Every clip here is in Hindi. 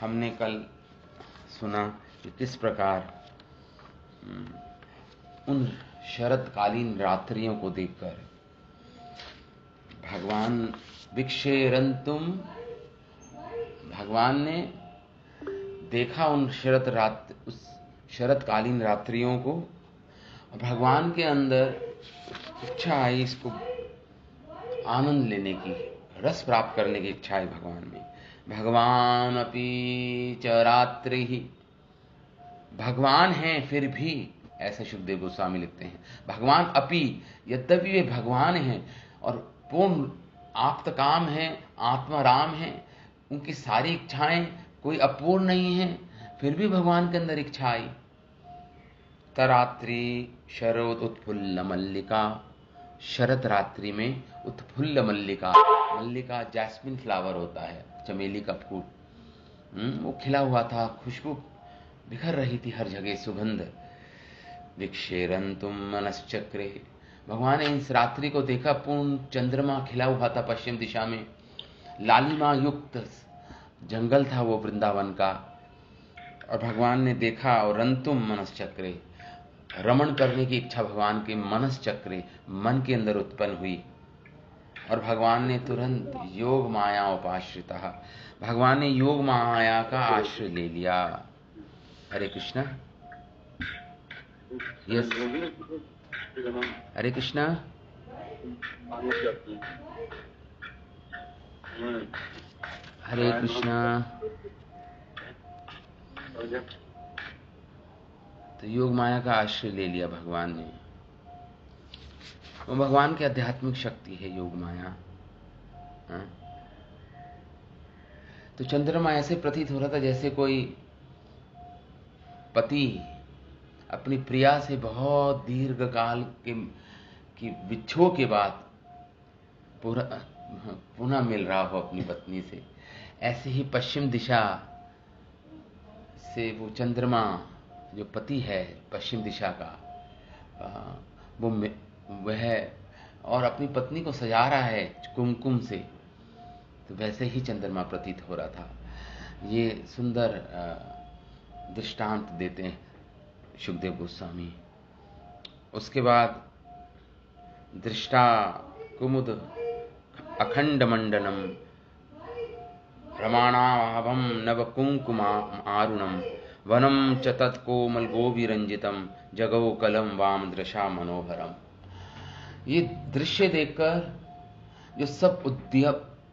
हमने कल सुना कि किस प्रकार उन शरतकालीन रात्रियों को देखकर भगवान ने देखा उस शरतकालीन रात्रियों को। भगवान के अंदर इच्छा आई इसको आनंद लेने की, रस प्राप्त करने की इच्छा आई भगवान में। भगवान अपि च रात्रि ही, भगवान हैं फिर भी, ऐसे सुखदेव गोस्वामी लिखते हैं। भगवान अपि, यद्यपि वे भगवान हैं और पूर्ण आप्तकाम हैं, आत्माराम हैं, उनकी सारी इच्छाएं कोई अपूर्ण नहीं है, फिर भी भगवान के अंदर इच्छा आई। तरात्रि शरद उत्फुल्ल मल्लिका, शरद रात्रि में उत्फुल्ल मल्लिका, मल्लिका जैस्मिन फ्लावर होता है, चमेली का फूल, वो खिला हुआ था, खुशबू बिखर रही थी हर जगह, सुगंध। विक्षेरंतुम मनश्चक्रे, भगवान ने इस रात्रि को देखा, पूर्ण चंद्रमा खिला हुआ था पश्चिम दिशा में, लालिमा युक्त जंगल था वो वृंदावन का। और भगवान ने देखा, और रंतुम मनश्चक्रे, रमण करने की इच्छा भगवान के मनश्चक्रे, मन के अंदर उत्पन्न हुई। और भगवान ने तुरंत योग माया उपाश्रिता, भगवान ने योग माया का आश्रय ले लिया। हरे कृष्णा। यस, हरे कृष्णा। हरे कृष्णा। तो योग माया का आश्रय ले लिया भगवान ने। वो भगवान की आध्यात्मिक शक्ति है योग माया। तो चंद्रमा ऐसे प्रतीत हो रहा था जैसे कोई पति अपनी प्रिया से बहुत दीर्घ काल की विच्छोह के बाद पुनः मिल रहा हो अपनी पत्नी से। ऐसे ही पश्चिम दिशा से वो चंद्रमा जो पति है पश्चिम दिशा का, वह और अपनी पत्नी को सजा रहा है कुमकुम से, तो वैसे ही चंद्रमा प्रतीत हो रहा था। ये सुंदर दृष्टांत देते हैं सुखदेव गोस्वामी। उसके बाद दृष्टा कुमुद अखंड मंडलम रमाणाभम नव कुंकुमा आरुणम वनम च तत्कोमल गोविरंजितम जगौ कलम वाम दृशा मनोहरम। ये दृश्य देखकर जो सब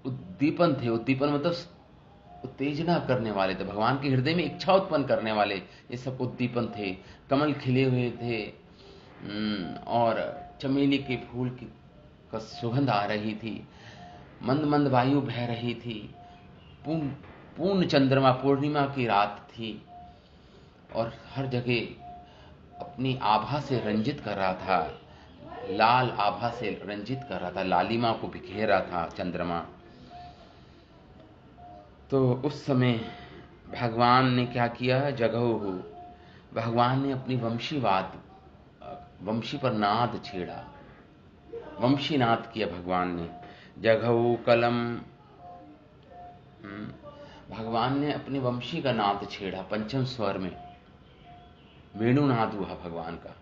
उद्दीपन थे, उद्दीपन मतलब उत्तेजना करने वाले थे, भगवान के हृदय में इच्छा उत्पन्न करने वाले ये सब उद्दीपन थे। कमल खिले हुए थे और चमेली के फूल की का सुगंध आ रही थी, मंद मंद वायु बह रही थी, पूर्ण चंद्रमा, पूर्णिमा की रात थी और हर जगह अपनी आभा से रंजित कर रहा था, लाल आभा से रंजित कर रहा था, लालिमा को बिखेर रहा था चंद्रमा। तो उस समय भगवान ने क्या किया, जगहु, भगवान ने अपनी वंशी पर नाद छेड़ा, वंशी नाद किया भगवान ने। जगहु कलम, भगवान ने अपनी वंशी का नाद छेड़ा, पंचम स्वर में वेणुनाद हुआ भगवान का।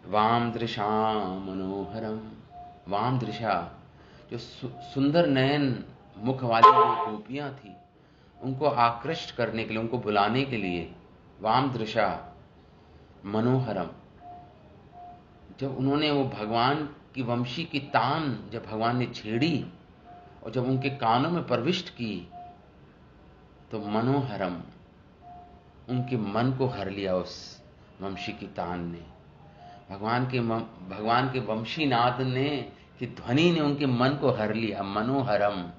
वाम दृशा मनोहरम, वाम दृशा, जो सुंदर नयन मुख वाली जो गोपियां थी, उनको आकृष्ट करने के लिए, उनको बुलाने के लिए, वाम दृशा मनोहरम। जब उन्होंने वो भगवान की वंशी की तान जब भगवान ने छेड़ी और जब उनके कानों में प्रविष्ट की, तो मनोहरम, उनके मन को हर लिया उस वंशी की तान ने। भगवान के वंशी नाद ने की ध्वनि ने उनके मन को हर लिया, मनोहरम,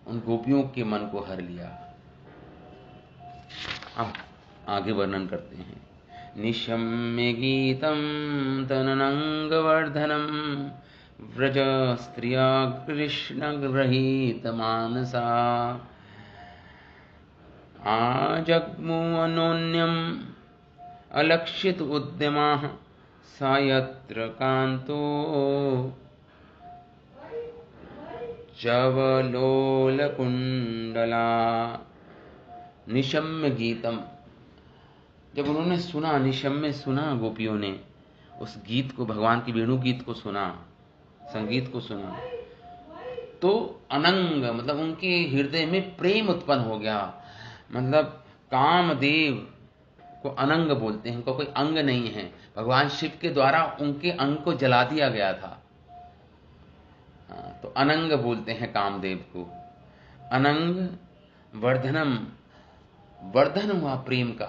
उन गोपियों के मन को हर लिया। आगे वर्णन करते हैं। निशम्य गीतम तननंगवर्धनम व्रज स्त्रिया कृष्ण गृहीत मानसा आजग्मु अनोन्यम अलक्षित उद्यमाः सा यत्र कांतो चवलोलकुंडला निशम्य गीतम, जब उन्होंने सुना, निशम्य सुना गोपियों ने उस गीत को, भगवान की वेणु गीत को सुना, संगीत को सुना, तो अनंग मतलब उनके हृदय में प्रेम उत्पन्न हो गया। मतलब कामदेव को अनंग बोलते हैं, उनका कोई अंग नहीं है, भगवान शिव के द्वारा उनके अंग को जला दिया गया था। तो अनंग बोलते हैं कामदेव को। अनंग वर्धनम, वर्धन हुआ प्रेम का।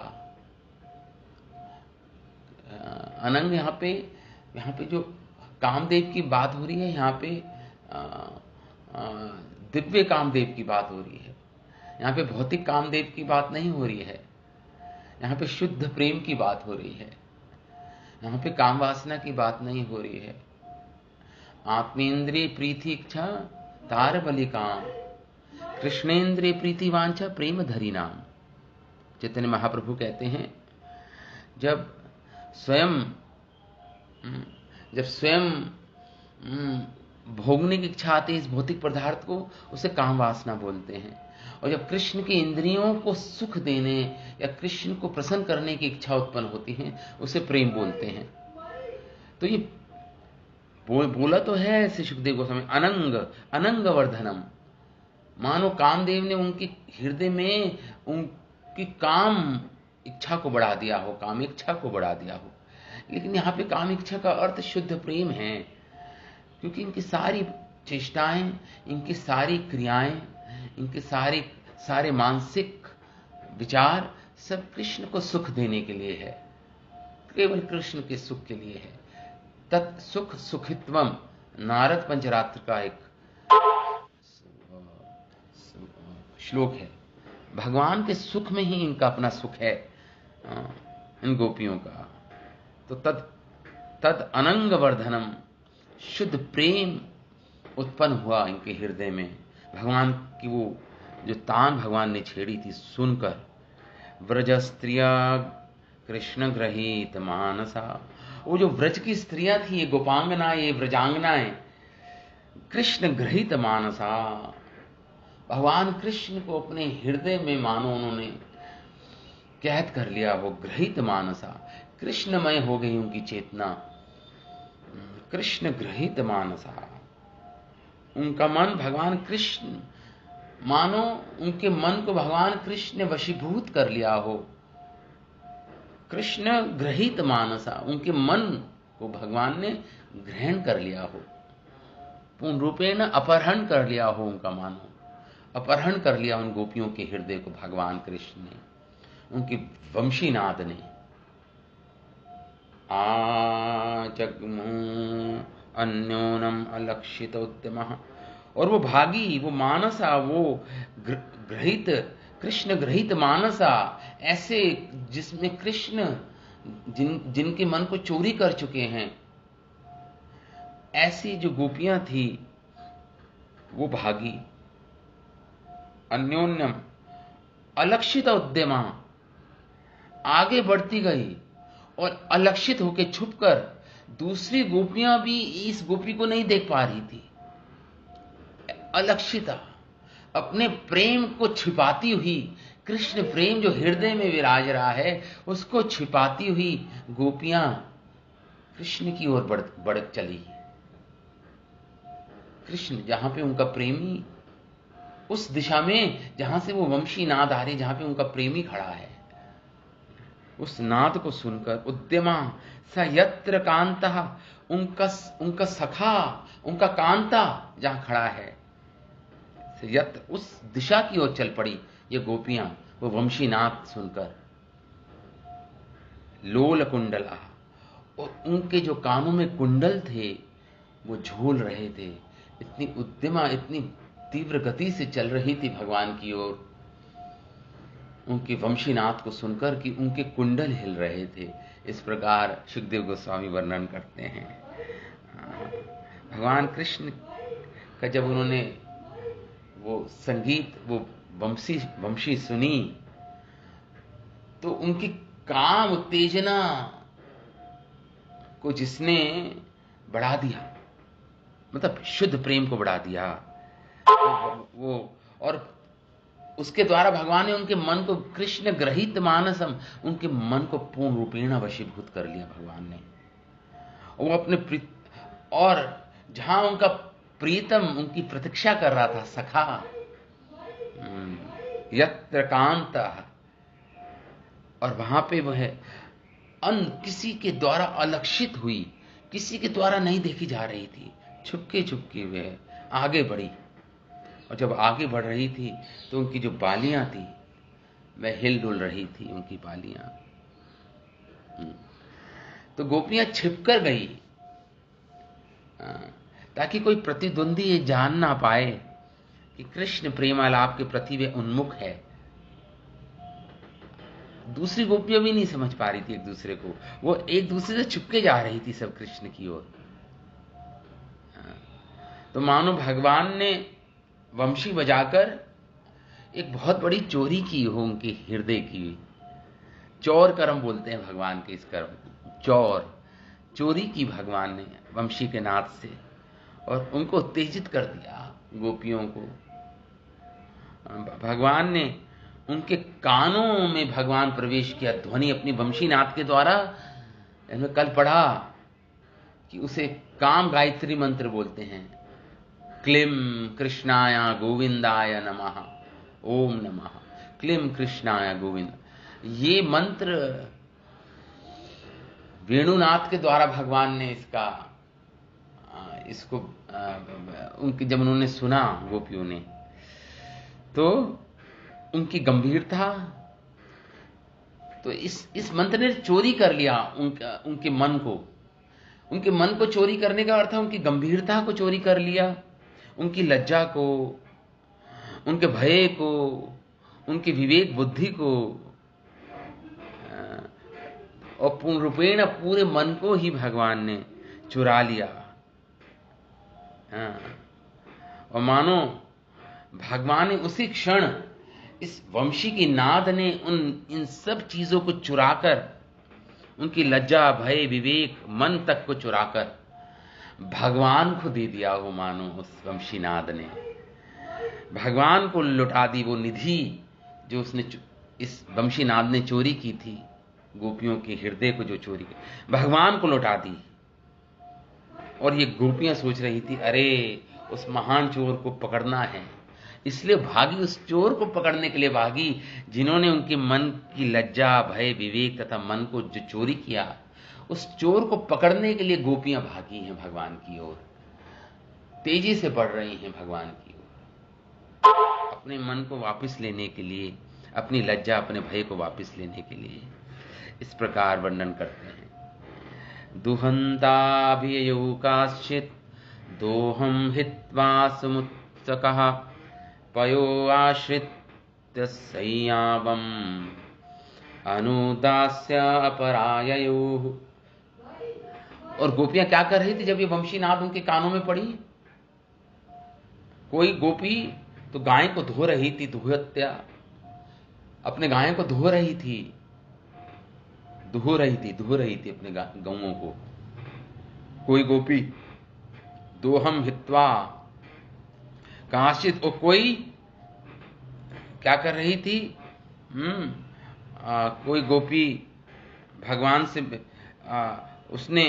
अनंग यहाँ पे जो कामदेव की बात हो रही है, यहाँ पे दिव्य कामदेव की बात हो रही है। यहाँ पे भौतिक कामदेव की बात नहीं हो रही है, यहाँ पे शुद्ध प्रेम की बात हो रही है। यहाँ पे काम वासना की बात नहीं हो रही है। आत्मेंद्रिय प्रीति इच्छा तार बलि काम, कृष्णेंद्रिय प्रीति वांछा प्रेम धरी नाम। चैतन्य महाप्रभु कहते हैं, जब स्वयं भोगने की इच्छा आती है इस भौतिक पदार्थ को, उसे काम वासना बोलते हैं। और जब कृष्ण की इंद्रियों को सुख देने या कृष्ण को प्रसन्न करने की इच्छा उत्पन्न होती है, उसे प्रेम बोलते हैं। तो ये बोला तो है ऐसे सुखदेव गोस्वामी, अनंग वर्धनम, मानो कामदेव ने उनके हृदय में उनकी काम इच्छा को बढ़ा दिया हो, काम इच्छा को बढ़ा दिया हो। लेकिन यहाँ पे काम इच्छा का अर्थ शुद्ध प्रेम है, क्योंकि इनकी सारी चेष्टाएं, इनकी सारी क्रियाएं, इनके सारे मानसिक विचार सब कृष्ण को सुख देने के लिए है, केवल कृष्ण के सुख के लिए है। तत् सुख सुखित्वम, नारद पंचरात्र का एक श्लोक है। भगवान के सुख में ही इनका अपना सुख है, इन गोपियों का। तो तद अनंग वर्धनम, शुद्ध प्रेम उत्पन्न हुआ इनके हृदय में। भगवान की वो जो तान भगवान ने छेड़ी थी सुनकर, व्रज स्त्रिया कृष्ण ग्रहीत मानसा, वो जो व्रज की स्त्रियां थी, ये गोपांगना, ये व्रजांगनाएं, कृष्ण ग्रहीत मानसा, भगवान कृष्ण को अपने हृदय में मानो उन्होंने कैद कर लिया हो। ग्रहीत मानसा, कृष्णमय हो गई उनकी चेतना। कृष्ण ग्रहीत मानसा, उनका मन भगवान कृष्ण, मानो उनके मन को भगवान कृष्ण ने वशीभूत कर लिया हो। कृष्ण ग्रहीत मानसा, उनके मन को भगवान ने ग्रहण कर लिया हो, पूर्ण रूपेण अपहरण कर लिया हो उनका, मानो अपहरण कर लिया उन गोपियों के हृदय को भगवान कृष्ण ने, उनकी वंशीनाद ने। जगमु अन्योनम अलक्षित उद्यमः, और वो भागी, वो मानसा, वो ग्रहित, कृष्ण ग्रहित मानसा, ऐसे जिसमें कृष्ण जिनके मन को चोरी कर चुके हैं, ऐसी जो गोपियां थी वो भागी। अन्योन्यम अलक्षित उद्यमा, आगे बढ़ती गई और अलक्षित होकर छुपकर, दूसरी गोपियां भी इस गोपी को नहीं देख पा रही थी। अलक्षिता, अपने प्रेम को छिपाती हुई, कृष्ण प्रेम जो हृदय में विराज रहा है उसको छिपाती हुई गोपियां कृष्ण की ओर बढ़ चली। कृष्ण जहां पे उनका प्रेमी, उस दिशा में जहां से वो वंशी नाद आ रही, जहां पे उनका प्रेमी खड़ा है, उस नाद को सुनकर उद्यमा स यत्र कांता, उनका सखा, उनका कांता जहां खड़ा है, यत्र, उस दिशा की ओर चल पड़ी ये गोपियां, वो वंशी नाद सुनकर। लोल कुंडला, और उनके जो कानों में कुंडल थे वो झूल रहे थे। इतनी उद्यमा, इतनी तीव्र गति से चल रही थी भगवान की ओर, उनके वंशीनाथ को सुनकर कि उनके कुंडल हिल रहे थे। इस प्रकार सुखदेव गोस्वामी वर्णन करते हैं। भगवान कृष्ण का जब उन्होंने वो संगीत, वो वंशी सुनी, तो उनकी काम उत्तेजना को जिसने बढ़ा दिया, मतलब शुद्ध प्रेम को बढ़ा दिया, वो और उसके द्वारा भगवान ने उनके मन को, कृष्ण ग्रहित मानसम, उनके मन को पूर्ण रूपेण वशीभूत कर लिया भगवान ने। वो अपने और जहां उनका प्रीतम उनकी प्रतीक्षा कर रहा था, सखा, यत्र कांत, और वहां पे वह किसी के द्वारा अलक्षित हुई, किसी के द्वारा नहीं देखी जा रही थी, छुपके छुपके वह आगे बढ़ी। और जब आगे बढ़ रही थी तो उनकी जो बालियां थी वह हिल डुल रही थी, उनकी बालियां। तो गोपियां छिपकर गई ताकि कोई प्रतिद्वंदी ये जान ना पाए कि कृष्ण प्रेमालाप के प्रति वे उन्मुख है। दूसरी गोपियां भी नहीं समझ पा रही थी एक दूसरे को, वो एक दूसरे से छुपके जा रही थी सब कृष्ण की ओर। तो मानो भगवान ने वंशी बजाकर एक बहुत बड़ी चोरी की हो उनके हृदय की। चौर कर्म बोलते हैं भगवान के इस कर्म, चोरी की भगवान ने वंशी के नाद से, और उनको उत्तेजित कर दिया गोपियों को। भगवान ने उनके कानों में भगवान प्रवेश किया, ध्वनि अपनी वंशी नाद के द्वारा। इन्होंने कल पढ़ा कि उसे काम गायत्री मंत्र बोलते हैं, क्लीम कृष्णाय गोविंदाय नमः, ओम नमः क्लीम कृष्णाय गोविंद। ये मंत्र वेणुनाथ के द्वारा भगवान ने इसको उनकी, जब उन्होंने सुना गोपियों ने, तो उनकी गंभीरता, तो इस मंत्र ने चोरी कर लिया उनके मन को। उनके मन को चोरी करने का अर्थ है उनकी गंभीरता को चोरी कर लिया, उनकी लज्जा को, उनके भय को, उनकी विवेक बुद्धि को, और पूर्ण रूपेण पूरे मन को ही भगवान ने चुरा लिया। और मानो भगवान ने उसी क्षण, इस वंशी की नाद ने इन सब चीजों को चुराकर, उनकी लज्जा, भय, विवेक, मन तक को चुराकर भगवान को दे दिया। वो मानो उस वंशीनाद ने भगवान को लुटा दी, वो निधि जो उसने इस वंशीनाद ने चोरी की थी, गोपियों के हृदय को जो चोरी की, भगवान को लुटा दी। और ये गोपियां सोच रही थी, अरे उस महान चोर को पकड़ना है, इसलिए भागी, उस चोर को पकड़ने के लिए भागी जिन्होंने उनके मन की लज्जा, भय, विवेक तथा मन को जो चोरी किया। उस चोर को पकड़ने के लिए गोपियां भागी हैं भगवान की ओर, तेजी से बढ़ रही हैं भगवान की ओर, अपने मन को वापस लेने के लिए, अपनी लज्जा, अपने भय को वापस लेने के लिए। इस प्रकार वर्णन करते हैं, दुहंताभिययौ काश्चित् दोहं हित्वा समुत्सकः पयो आश्रित्य संयावम् अनुदास्य अपराययोः। और गोपियां क्या कर रही थी जब ये वंशीनाद उनके कानों में पड़ी? कोई गोपी तो गाय को धो रही थी, दुहत्या, अपने गाय को धो रही थी अपने गौओं को। कोई गोपी दोहम हित्वा काशित, और कोई क्या कर रही थी? कोई गोपी भगवान से उसने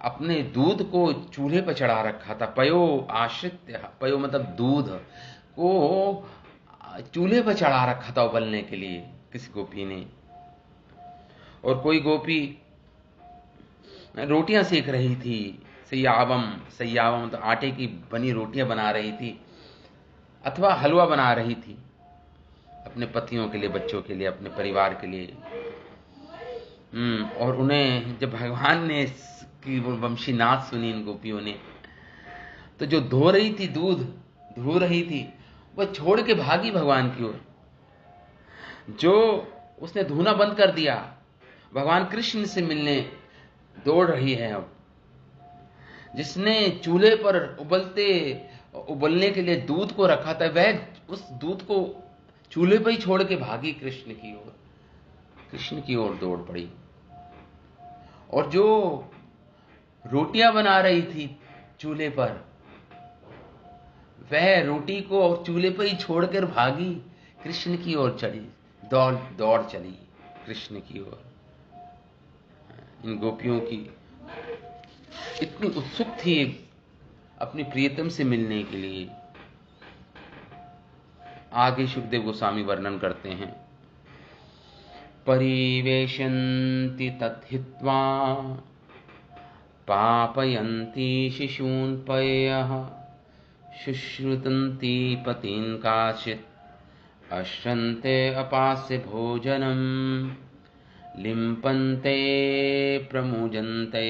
अपने दूध को चूल्हे पर चढ़ा रखा था। पयो आश्रित्य, पयो मतलब दूध को चूल्हे पर चढ़ा रखा था उबलने के लिए किसी गोपी ने। और कोई गोपी रोटियां सेक रही थी, सैयावम मतलब आटे की बनी रोटियां बना रही थी, अथवा हलवा बना रही थी अपने पतियों के लिए, बच्चों के लिए, अपने परिवार के लिए। और उन्हें जब भगवान ने इसकी वंशीनाद सुनी इन गोपियों ने, तो जो धो रही थी, दूध धो रही थी, वह छोड़ के भागी भगवान की ओर। जो उसने धोना बंद कर दिया, भगवान कृष्ण से मिलने दौड़ रही है। अब जिसने चूल्हे पर उबलने के लिए दूध को रखा था, वह उस दूध को चूल्हे पर ही छोड़ के भागी कृष्ण की ओर दौड़ पड़ी। और जो रोटियां बना रही थी चूल्हे पर, वह रोटी को और चूल्हे पर ही छोड़कर भागी कृष्ण की ओर चली, दौड़ दौड़ चली कृष्ण की ओर। इन गोपियों की इतनी उत्सुक थी अपनी प्रियतम से मिलने के लिए। आगे सुखदेव गोस्वामी वर्णन करते हैं, परिवेशन्ति तद्हित्वा पापयन्ति शिशून् पयः शुश्रुतन्ति पतीन् काचित् अश्रन्ते अपास्य भोजनं लिम्पन्ते प्रमुजन्ते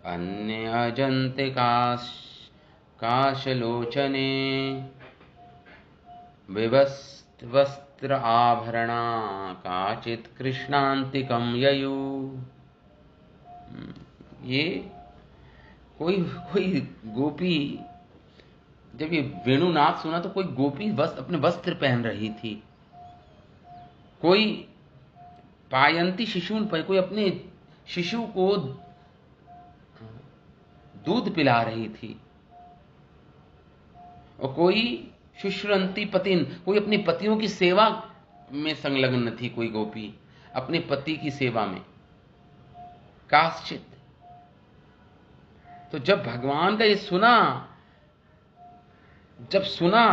अन्ये अजन्ते काशलोचने विवस्त्र आभरणा काचित् कृष्णान्तिकं ययु। ये कोई कोई गोपी, जब ये वेणुनाद सुना तो कोई गोपी अपने वस्त्र पहन रही थी, कोई पायंती शिशुन पर, कोई अपने शिशु को दूध पिला रही थी, और कोई शुश्रंती पतिन, कोई अपने पतियों की सेवा में संलग्न थी, कोई गोपी अपने पति की सेवा में। काश्चित, तो जब भगवान का ये सुना, जब सुना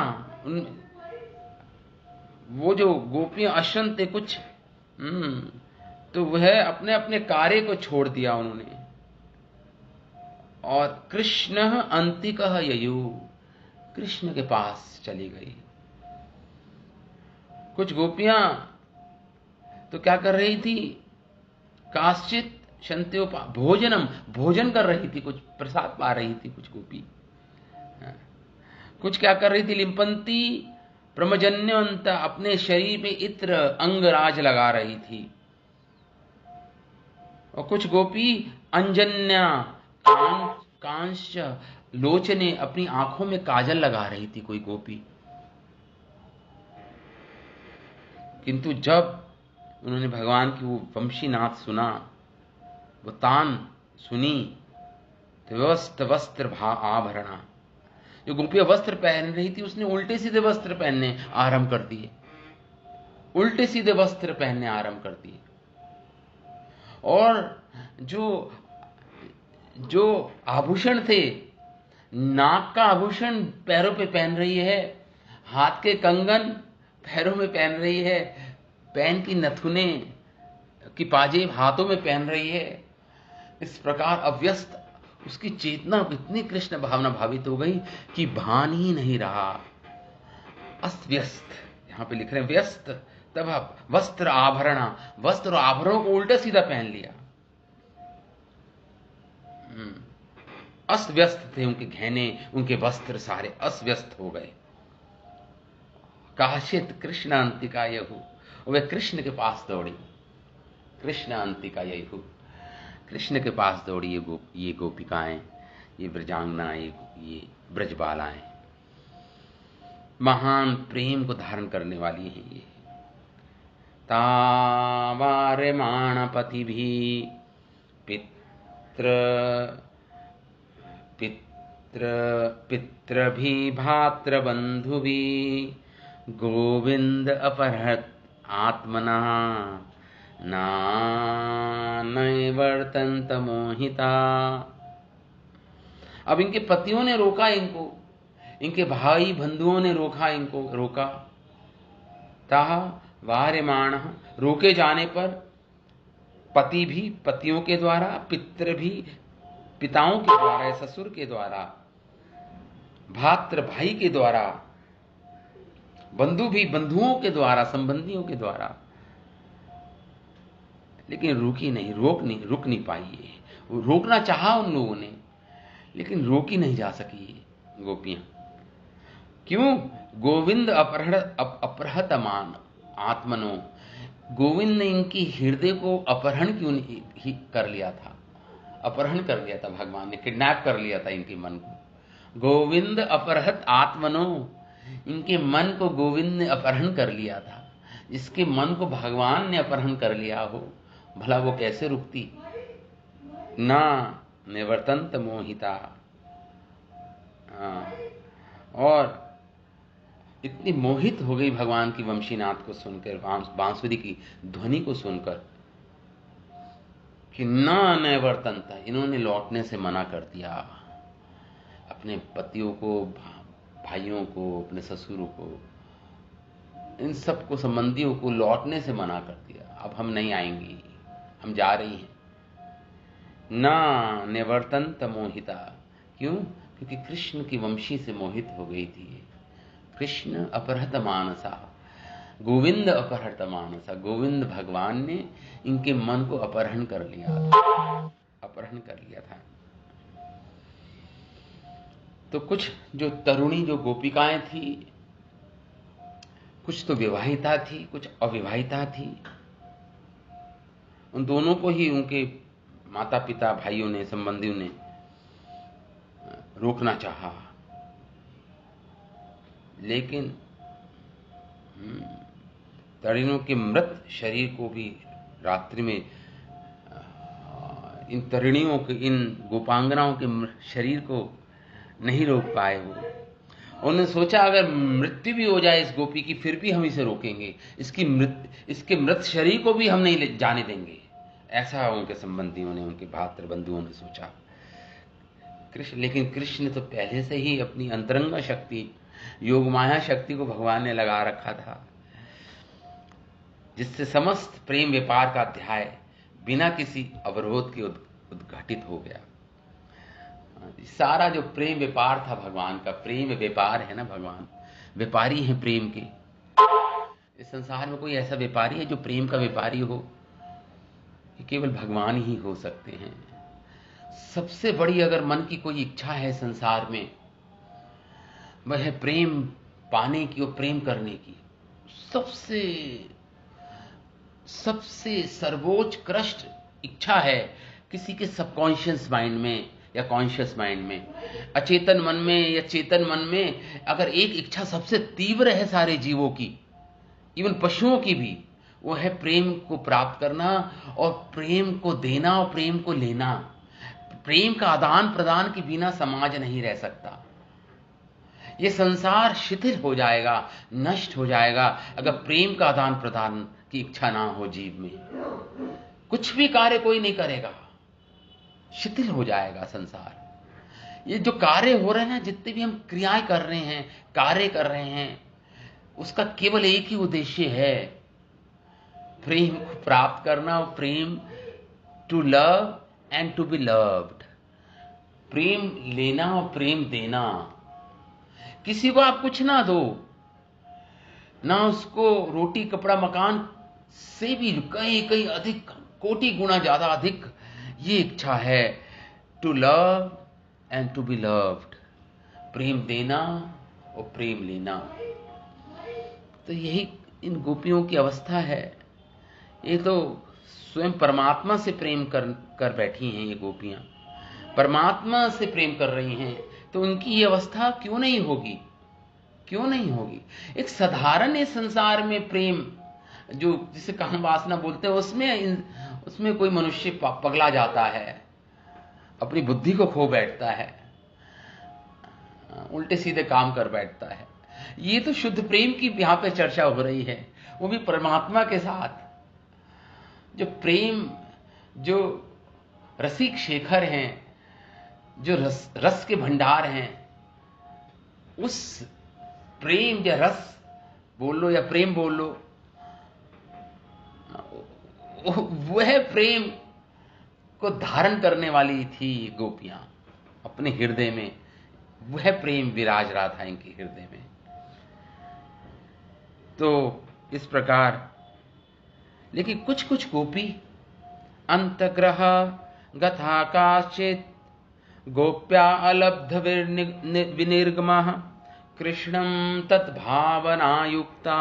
वो जो गोपियां अश्रंते कुछ, तो वह अपने अपने कार्य को छोड़ दिया उन्होंने, और कृष्ण अंतिकः ययु, कृष्ण के पास चली गई। कुछ गोपियां तो क्या कर रही थी, काश्चित शंत्योपा भोजनम, भोजन कर रही थी, कुछ प्रसाद पा रही थी कुछ गोपी। कुछ क्या कर रही थी, लिम्पंती प्रमजन्यंत, अपने शरीर पे इत्र अंगराज लगा रही थी। और कुछ गोपी अंजन्या कांश लोचने, अपनी आंखों में काजल लगा रही थी कोई गोपी। किंतु जब उन्होंने भगवान की वो वंशीनाथ सुना, वो तान सुनी, तो वस्त्र आभरणा, जो गोपियां वस्त्र पहन रही थी उसने उल्टे सीधे वस्त्र पहनने आरंभ कर दिए, उल्टे सीधे वस्त्र पहनने आरंभ कर दिए। और जो आभूषण थे, नाक का आभूषण पैरों पे पहन रही है, हाथ के कंगन पैरों में पहन रही है, पैन की नथुने की पाजेब हाथों में पहन रही है। इस प्रकार अव्यस्त उसकी चेतना इतनी कृष्ण भावना भावित हो गई कि भान ही नहीं रहा। अस्त व्यस्त, यहां पे लिख रहे हैं व्यस्त, तब वस्त्र आभरणा, वस्त्र और आभरणों को उल्टा सीधा पहन लिया। अस्त व्यस्त थे उनके गहने, उनके वस्त्र सारे अस्त व्यस्त हो गए। काशित कृष्ण अंतिका यहु, वे कृष्ण के पास दौड़ी, कृष्ण अंतिका यहु, कृष्ण के पास दौड़ी ये गोपिकाएं, ये ब्रजांगनाएं, ये ब्रजबालाएं, महान प्रेम को धारण करने वाली हैं ये। तावार्यमाण पति भी पित्र भी भात्र बंधु भी गोविंद अपहृत आत्मना नैवर्तन्त मोहिता। अब इनके पतियों ने रोका इनको, इनके भाई बंधुओं ने रोका। ताहा वार्यमाण, रोके जाने पर, पति भी पतियों के द्वारा, पितृ भी पिताओं के द्वारा, ससुर के द्वारा, भात्र भाई के द्वारा, बंधु भी बंधुओं के द्वारा, संबंधियों के द्वारा, लेकिन रुक नहीं पाई। वो रोकना चाहा उन लोगों ने, लेकिन रोकी नहीं जा सकी गोपियां। क्यों? गोविंद अपहृतमान आत्मनो, गोविंद ने इनकी हृदय को अपहरण क्यों कर लिया था, अपहरण कर लिया था, भगवान ने किडनैप कर लिया था इनके मन को। गोविंद अपहृत आत्मनो, इनके मन को गोविंद ने अपहरण कर लिया था। इसके मन को भगवान ने अपहरण कर लिया हो, भला वो कैसे रुकती। ना निवर्तन्त मोहिता, और इतनी मोहित हो गई भगवान की वंशीनाथ को सुनकर, बांसुरी की ध्वनि को सुनकर, कि न निवर्तनता, इन्होंने लौटने से मना कर दिया। अपने पतियों को, भाइयों को, अपने ससुरों को, इन सबको, संबंधियों को लौटने से मना कर दिया। अब हम नहीं आएंगी, हम जा रही हैं। ना निवर्तनत मोहिता, क्यों? क्योंकि कृष्ण की वंशी से मोहित हो गई थी। कृष्ण अपहृत मानसा, गोविंद अपहृत मानसा, गोविंद भगवान ने इनके मन को अपहरण कर लिया था। तो कुछ जो तरुणी, जो गोपिकाएं थी, कुछ तो विवाहिता थी, कुछ अविवाहिता थी। उन दोनों को ही उनके माता पिता, भाइयों ने, संबंधियों ने रोकना चाहा, लेकिन तरुणियों के मृत शरीर को भी रात्रि में, इन तरुणियों के, इन गोपांगनाओं के शरीर को नहीं रोक पाए वो। उन्होंने सोचा अगर मृत्यु भी हो जाए इस गोपी की, फिर भी हम इसे रोकेंगे, इसके मृत शरीर को भी हम नहीं जाने देंगे। ऐसा उनके संबंधियों ने, उनके भात्र बंधुओं ने सोचा। लेकिन कृष्ण तो पहले से ही अपनी अंतरंग शक्ति, योग माया शक्ति को भगवान ने लगा रखा था, जिससे समस्त प्रेम व्यापार का अध्याय बिना किसी अवरोध के उद्घाटित हो गया। सारा जो प्रेम व्यापार था भगवान का, प्रेम व्यापार है ना, भगवान व्यापारी है प्रेम के। इस संसार में कोई ऐसा व्यापारी है जो प्रेम का व्यापारी हो? ये केवल भगवान ही हो सकते हैं। सबसे बड़ी अगर मन की कोई इच्छा है संसार में, वह है प्रेम पाने की और प्रेम करने की। सबसे सर्वोच्च कृष्ट इच्छा है किसी के सबकॉन्शियस माइंड में या कॉन्शियस माइंड में, अचेतन मन में या चेतन मन में, अगर एक इच्छा सबसे तीव्र है सारे जीवों की, इवन पशुओं की भी, वो है प्रेम को प्राप्त करना और प्रेम को देना और प्रेम को लेना। प्रेम का आदान प्रदान के बिना समाज नहीं रह सकता। ये संसार शिथिल हो जाएगा, नष्ट हो जाएगा, अगर प्रेम का आदान प्रदान की इच्छा ना हो जीव में। कुछ भी कार्य कोई नहीं करेगा, शिथिल हो जाएगा संसार। ये जो कार्य हो रहे हैं, जितने भी हम क्रियाएं कर रहे हैं, कार्य कर रहे हैं, उसका केवल एक ही उद्देश्य है, प्रेम को प्राप्त करना और प्रेम, to love and to be loved, प्रेम लेना और प्रेम देना। किसी को आप कुछ ना दो, ना उसको रोटी कपड़ा मकान से भी कहीं अधिक, कोटि गुना ज्यादा अधिक ये इच्छा है, to love and to be loved, प्रेम देना और प्रेम लेना। तो यही इन गोपियों की अवस्था है। ये तो स्वयं परमात्मा से प्रेम कर बैठी हैं ये गोपियां, परमात्मा से प्रेम कर रही हैं, तो उनकी ये अवस्था क्यों नहीं होगी? क्यों नहीं होगी? एक साधारण इस संसार में प्रेम, जो जिसे काम वासना बोलते हैं, उसमें कोई मनुष्य पगला जाता है, अपनी बुद्धि को खो बैठता है, उल्टे सीधे काम कर बैठता है। ये तो शुद्ध प्रेम की यहां पे चर्चा हो रही है, वो भी परमात्मा के साथ। जो प्रेम, जो रसिक शेखर हैं, जो रस के भंडार हैं, उस प्रेम या रस बोल लो या प्रेम बोल लो, वह प्रेम को धारण करने वाली थी गोपियां अपने हृदय में। वह प्रेम विराज रहा था इनके हृदय में। तो इस प्रकार, लेकिन कुछ कुछ गोपी अंतग्रह गथा काश्चित गोप्या अलब्ध विनिर्गमः कृष्णं तद्भावनायुक्ता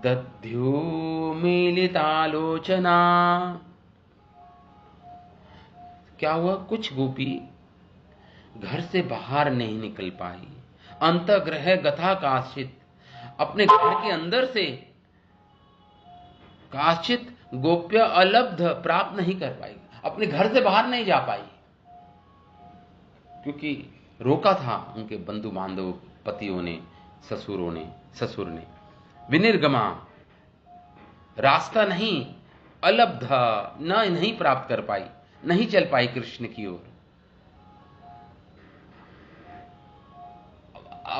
दध्यो मिलितालोचना। क्या हुआ? कुछ गोपी घर से बाहर नहीं निकल पाई। अंतग्रह गथा काश्चित, अपने घर के अंदर से, काश्चित गोप्य अलब्ध, प्राप्त नहीं कर पाई, अपने घर से बाहर नहीं जा पाई, क्योंकि रोका था उनके बंधु बांधव पतियों ने ससुर ने विनिर्गमा, रास्ता नहीं, अलब्धा, नहीं प्राप्त कर पाई, नहीं चल पाई कृष्ण की ओर।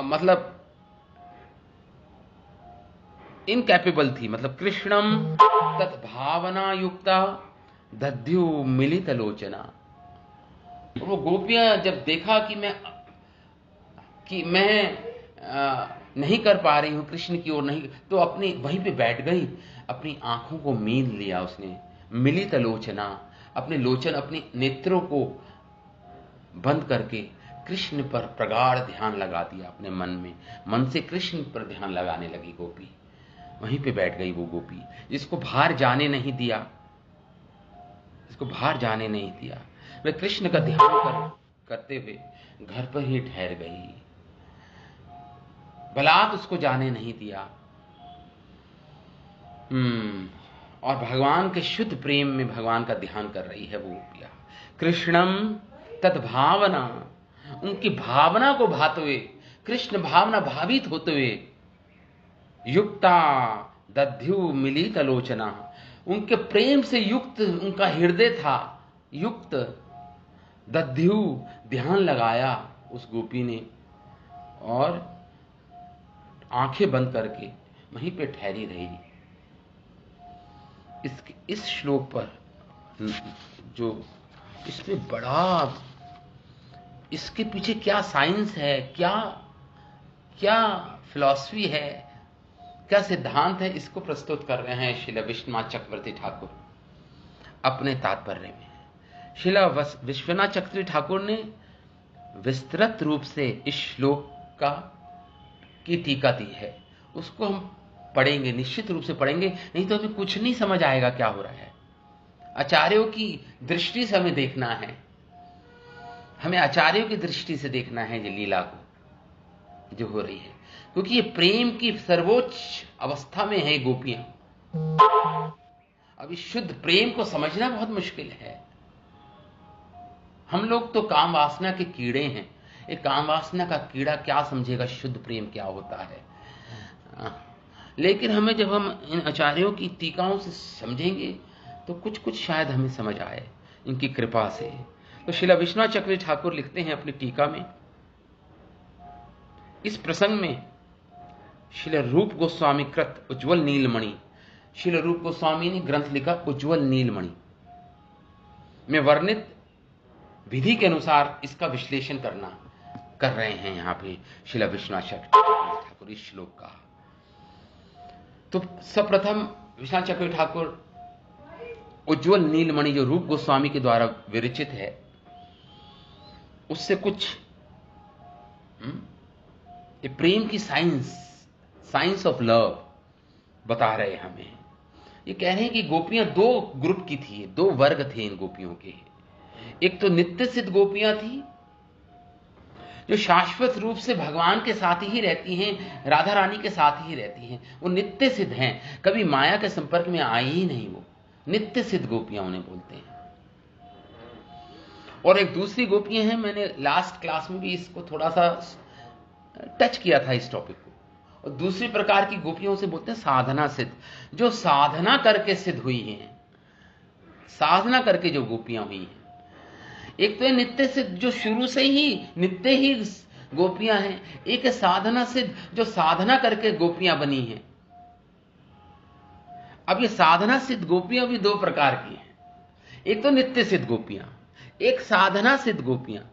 मतलब इनकैपेबल थी, मतलब कृष्णम तत्भावना युक्ता दध्यु मिलित लोचना। वो गोपियां जब देखा कि मैं नहीं कर पा रही हूं कृष्ण की ओर नहीं, तो अपनी वहीं पे बैठ गई, अपनी आंखों को मीन लिया उसने, मिलित लोचना, अपने लोचन, अपने नेत्रों को बंद करके कृष्ण पर प्रगाढ़ ध्यान लगा दिया अपने मन में, मन से कृष्ण पर ध्यान लगाने लगी गोपी। वहीं पे बैठ गई वो गोपी, जिसको बाहर जाने नहीं दिया, वे कृष्ण का ध्यान करते हुए घर पर ही ठहर गई, बलात् उसको जाने नहीं दिया। और भगवान के शुद्ध प्रेम में भगवान का ध्यान कर रही है वो गोपियां। कृष्णम तद्भावना, उनकी भावना को भाते हुए, कृष्ण भावना भावित होते हुए, युक्ता दध्यु मिलित लोचना, उनके प्रेम से युक्त उनका हृदय था, युक्त दध्यु, ध्यान लगाया उस गोपी ने, और आंखें बंद करके वहीं पे ठहरी रही। इस श्लोक पर जो इसमें बड़ा, इसके पीछे क्या साइंस है, क्या फिलॉसफी है, क्या सिद्धांत है, इसको प्रस्तुत कर रहे हैं श्रील विश्वनाथ चक्रवर्ती ठाकुर अपने तात्पर्य में। श्रील विश्वनाथ चक्रवर्ती ठाकुर ने विस्तृत रूप से इस श्लोक की टीका दी है। उसको हम पढ़ेंगे, निश्चित रूप से पढ़ेंगे, नहीं तो हमें कुछ नहीं समझ आएगा क्या हो रहा है। आचार्यों की दृष्टि से हमें देखना है, हमें आचार्यों की दृष्टि से देखना है ये लीला को जो हो रही है, क्योंकि ये प्रेम की सर्वोच्च अवस्था में है गोपियां। अब इस शुद्ध प्रेम को समझना बहुत मुश्किल है। हम लोग तो काम वासना के कीड़े हैं, एक काम वासना का कीड़ा क्या समझेगा शुद्ध प्रेम क्या होता है। लेकिन हमें, जब हम इन आचार्यों की टीकाओं से समझेंगे तो कुछ शायद हमें समझ आए इनकी कृपा से। तो श्रील विश्वनाथ चक्रवर्ती ठाकुर लिखते हैं अपनी टीका में, इस प्रसंग में श्रील रूप गोस्वामी कृत उज्ज्वल नीलमणि, श्रील रूप गोस्वामी ने ग्रंथ लिखा उज्ज्वल नीलमणि में वर्णित विधि के अनुसार इसका विश्लेषण कर रहे हैं यहां पे श्रील विश्वनाथ चक्रवर्ती ठाकुर इस श्लोक का। तो सर्वप्रथम विश्वनाथ चक्रवर्ती ठाकुर उज्ज्वल नीलमणि जो रूप गोस्वामी के द्वारा विरचित है, उससे कुछ ये प्रेम की साइंस ऑफ लव बता रहे हमें। ये कह रहे हैं कि गोपियां दो ग्रुप की थी, दो वर्ग थे इन गोपियों के। एक तो नित्य सिद्ध गोपियां थी जो शाश्वत रूप से भगवान के साथ ही रहती हैं, राधा रानी के साथ ही रहती हैं, वो नित्य सिद्ध हैं, कभी माया के संपर्क में आई ही नहीं, वो नित्य सिद्ध गोपियां उन्हें बोलते हैं। और एक दूसरी गोपियां हैं, मैंने लास्ट क्लास में भी इसको थोड़ा सा टच किया था इस टॉपिक को। और दूसरी प्रकार की गोपियों से बोलते हैं साधना सिद्ध, जो साधना करके सिद्ध हुई हैं, साधना करके जो गोपियां हुई हैं। एक तो है नित्य सिद्ध जो शुरू से ही नित्य ही गोपियां हैं, एक है साधना सिद्ध जो साधना करके गोपियां बनी हैं। अब ये साधना सिद्ध गोपियां भी दो प्रकार की हैं, एक तो नित्य सिद्ध गोपियां, एक साधना सिद्ध गोपियां।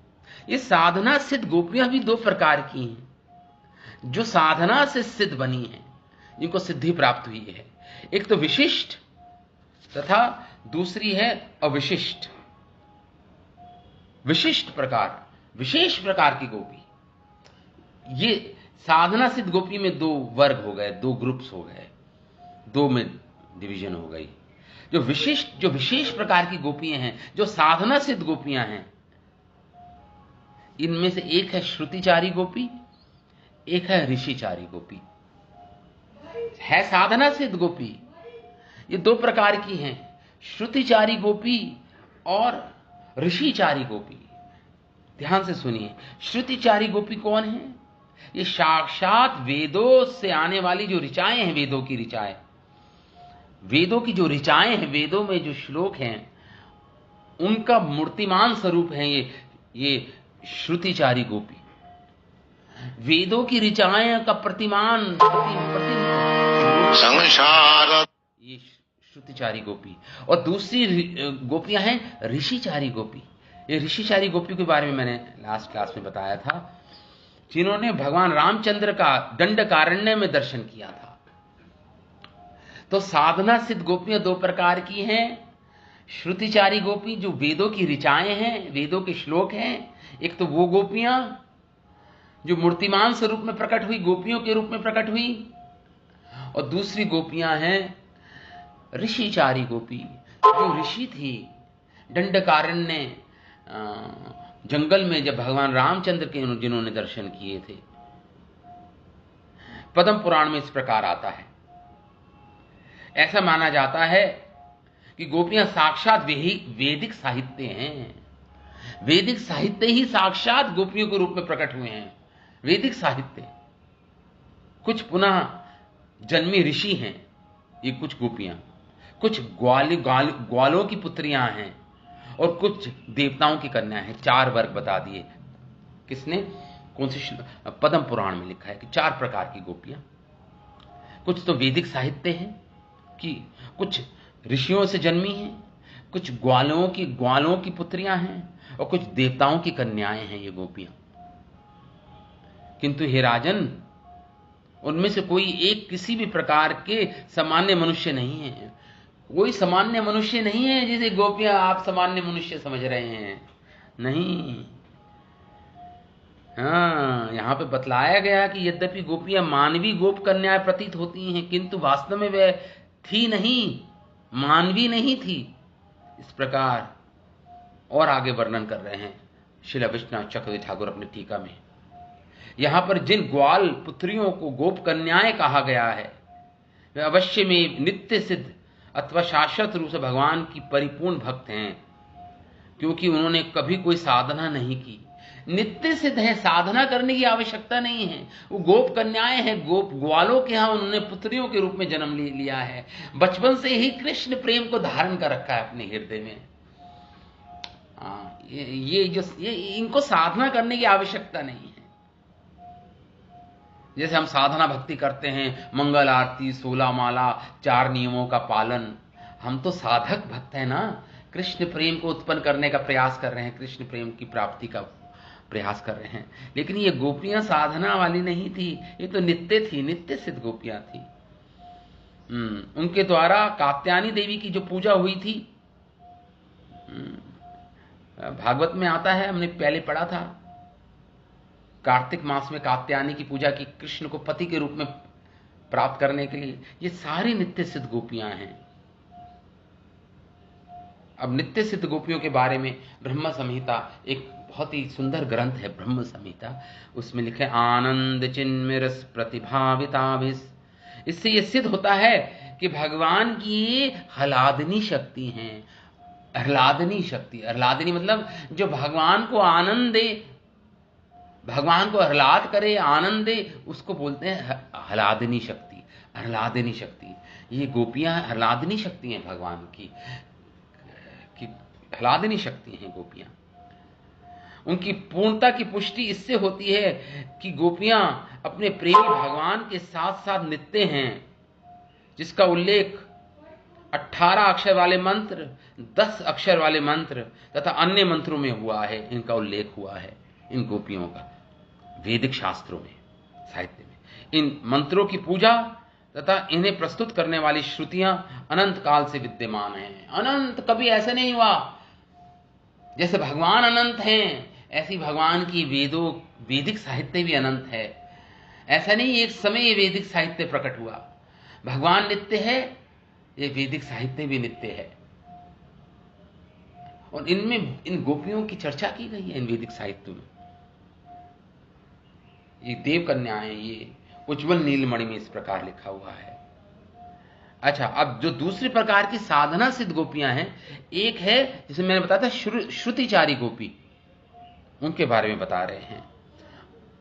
ये साधना सिद्ध गोपियां भी दो प्रकार की हैं, जो साधना से सिद्ध बनी हैं, जिनको सिद्धि प्राप्त हुई है। एक तो विशिष्ट तथा दूसरी है अविशिष्ट। विशिष्ट प्रकार, विशेष प्रकार की गोपी। ये साधना सिद्ध गोपी में दो वर्ग हो गए, दो ग्रुप्स हो गए, दो में डिवीजन हो गई। जो विशिष्ट, जो विशेष प्रकार की गोपियां हैं, जो साधना सिद्ध गोपियां हैं, इनमें से एक है श्रुतिचारी गोपी, एक है ऋषिचारी गोपी। है साधना सिद्ध गोपी, ये दो प्रकार की हैं, श्रुतिचारी गोपी और ऋषिचारी गोपी। ध्यान से सुनिए, श्रुतिचारी गोपी कौन है? ये साक्षात वेदों से आने वाली जो ऋचाएं हैं, वेदों की ऋचाएं, वेदों की जो ऋचाएं हैं, वेदों में जो श्लोक हैं, उनका मूर्तिमान स्वरूप है ये श्रुतिचारी गोपी। वेदों की ऋचाएं का प्रतिमान संसार ये श्रुतिचारी गोपी। और दूसरी गोपियां हैं ऋषिचारी गोपी। ये ऋषिचारी गोपी के बारे में मैंने लास्ट क्लास में बताया था, जिन्होंने भगवान रामचंद्र का दंडकारण्य में दर्शन किया था। तो साधना सिद्ध गोपियां दो प्रकार की हैं। श्रुतिचारी गोपी जो वेदों की ऋचाएं हैं, वेदों के श्लोक हैं, एक तो वो गोपियां जो मूर्तिमान स्वरूप में प्रकट हुई, गोपियों के रूप में प्रकट हुई, और दूसरी गोपियां हैं ऋषिचारी गोपी, जो ऋषि थी। दंडकारण्य जंगल में जब भगवान रामचंद्र के जिन्होंने दर्शन किए थे। पद्म पुराण में इस प्रकार आता है, ऐसा माना जाता है कि गोपियां साक्षात वैदिक साहित्य हैं। वैदिक साहित्य ही साक्षात गोपियों के रूप में प्रकट हुए हैं। वैदिक साहित्य, कुछ पुनः जन्मी ऋषि हैं ये कुछ गोपियां, कुछ ग्वालों की पुत्रियां हैं, और कुछ देवताओं की कन्याएं हैं। 4 वर्ग बता दिए। किसने, कौन से पद्म पुराण में लिखा है कि 4 प्रकार की गोपियां। कुछ तो वैदिक साहित्य है कि कुछ ऋषियों से जन्मी हैं, कुछ ग्वालों की पुत्रियां हैं, और कुछ देवताओं की कन्याएं हैं ये गोपियां। किंतु हे राजन, उनमें से कोई एक किसी भी प्रकार के सामान्य मनुष्य नहीं है। कोई सामान्य मनुष्य नहीं है जिसे गोपियां आप सामान्य मनुष्य समझ रहे हैं, नहीं। यहां पे बतलाया गया कि यद्यपि गोपियां मानवी गोप कन्याएं प्रतीत होती हैं, किंतु वास्तव में वह थी नहीं, मानवी नहीं थी। इस प्रकार और आगे वर्णन कर रहे हैं श्रील विश्वनाथ चक्रवर्ती ठाकुर अपनी टीका में। यहां पर जिन ग्वाल पुत्रियों को गोप कन्याएं कहा गया है, वे अवश्य में नित्य सिद्ध अथवा शाश्वत रूप से भगवान की परिपूर्ण भक्त हैं, क्योंकि उन्होंने कभी कोई साधना नहीं की। नित्य सिद्ध है, साधना करने की आवश्यकता नहीं है। वो गोप कन्याएं हैं, ग्वालों के यहां उन्होंने पुत्रियों के रूप में जन्म लिया है। बचपन से ही कृष्ण प्रेम को धारण कर रखा है अपने हृदय में। ये इनको साधना करने की आवश्यकता नहीं है। जैसे हम साधना भक्ति करते हैं, मंगल आरती, 16 माला, 4 नियमों का पालन, हम तो साधक भक्त हैं ना। कृष्ण प्रेम को उत्पन्न करने का प्रयास कर रहे हैं, कृष्ण प्रेम की प्राप्ति का प्रयास कर रहे हैं। लेकिन ये गोपियां साधना वाली नहीं थी, ये तो नित्य थी, नित्य सिद्ध गोपियां थी। उनके द्वारा कात्यायनी देवी की जो पूजा हुई थी, भागवत में आता है, हमने पहले पढ़ा था, कार्तिक मास में कात्यायनी की पूजा की कृष्ण को पति के रूप में प्राप्त करने के लिए। ये सारी नित्य सिद्ध गोपियां हैं। अब नित्य सिद्ध गोपियों के बारे में ब्रह्म संहिता, एक बहुत ही सुंदर ग्रंथ है ब्रह्म संहिता, उसमें लिखे आनंद चिन्मय रस प्रतिभाविताभिस। इससे यह सिद्ध होता है कि भगवान की हलादनी शक्ति है। आह्लादनी शक्ति, आह्लादनी मतलब जो भगवान को आनंद दे, भगवान को आह्लाद करे, आनंद दे, उसको बोलते हैं आह्लादनी शक्ति। आह्लादनी शक्ति, ये गोपियां आह्लादनी शक्ति हैं भगवान की आह्लादनी शक्ति हैं गोपियां। उनकी पूर्णता की पुष्टि इससे होती है कि गोपियां अपने प्रेमी भगवान के साथ साथ नित्य हैं, जिसका उल्लेख 18 अक्षर वाले मंत्र, 10 अक्षर वाले मंत्र तथा अन्य मंत्रों में हुआ है। इनका उल्लेख हुआ है इन गोपियों का वैदिक शास्त्रों में, साहित्य में। इन मंत्रों की पूजा तथा इन्हें प्रस्तुत करने वाली श्रुतियां अनंत काल से विद्यमान हैं। अनंत, कभी ऐसा नहीं हुआ जैसे भगवान अनंत हैं, ऐसी भगवान की वैदिक साहित्य भी अनंत है। ऐसा नहीं एक समय ये वैदिक साहित्य प्रकट हुआ। भगवान नित्य है, ये वैदिक साहित्य भी नित्य है, और इनमें इन गोपियों की चर्चा की गई है इन वैदिक साहित्य में। ये देव कन्याएं, ये उज्जवल नीलमणि में इस प्रकार लिखा हुआ है। अच्छा, अब जो दूसरी प्रकार की साधना सिद्ध गोपियां हैं, एक है जिसे मैंने बताया था श्रुतिचारी गोपी, उनके बारे में बता रहे हैं।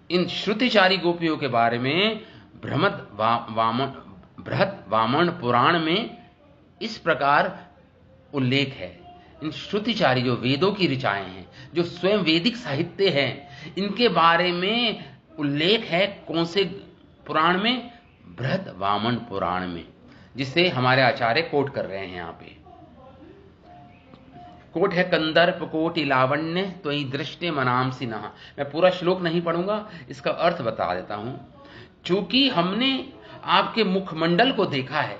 इन श्रुतिचारी गोपियों के बारे में बृहद वामन पुराण में इस प्रकार उल्लेख है। इन श्रुतिचारी जो वेदों की ऋचाएं हैं, जो स्वयं वैदिक साहित्य हैं, इनके बारे में उल्लेख है। कौन से पुराण में? बृहद वामन पुराण में, जिसे हमारे आचार्य कोट कर रहे हैं। यहां पे कोट है, कंदर्प कोटि लावण्य त्वयि दृष्टे मनांसि नः। मैं पूरा श्लोक नहीं पढ़ूंगा, इसका अर्थ बता देता हूं। चूंकि हमने आपके मुखमंडल को देखा है,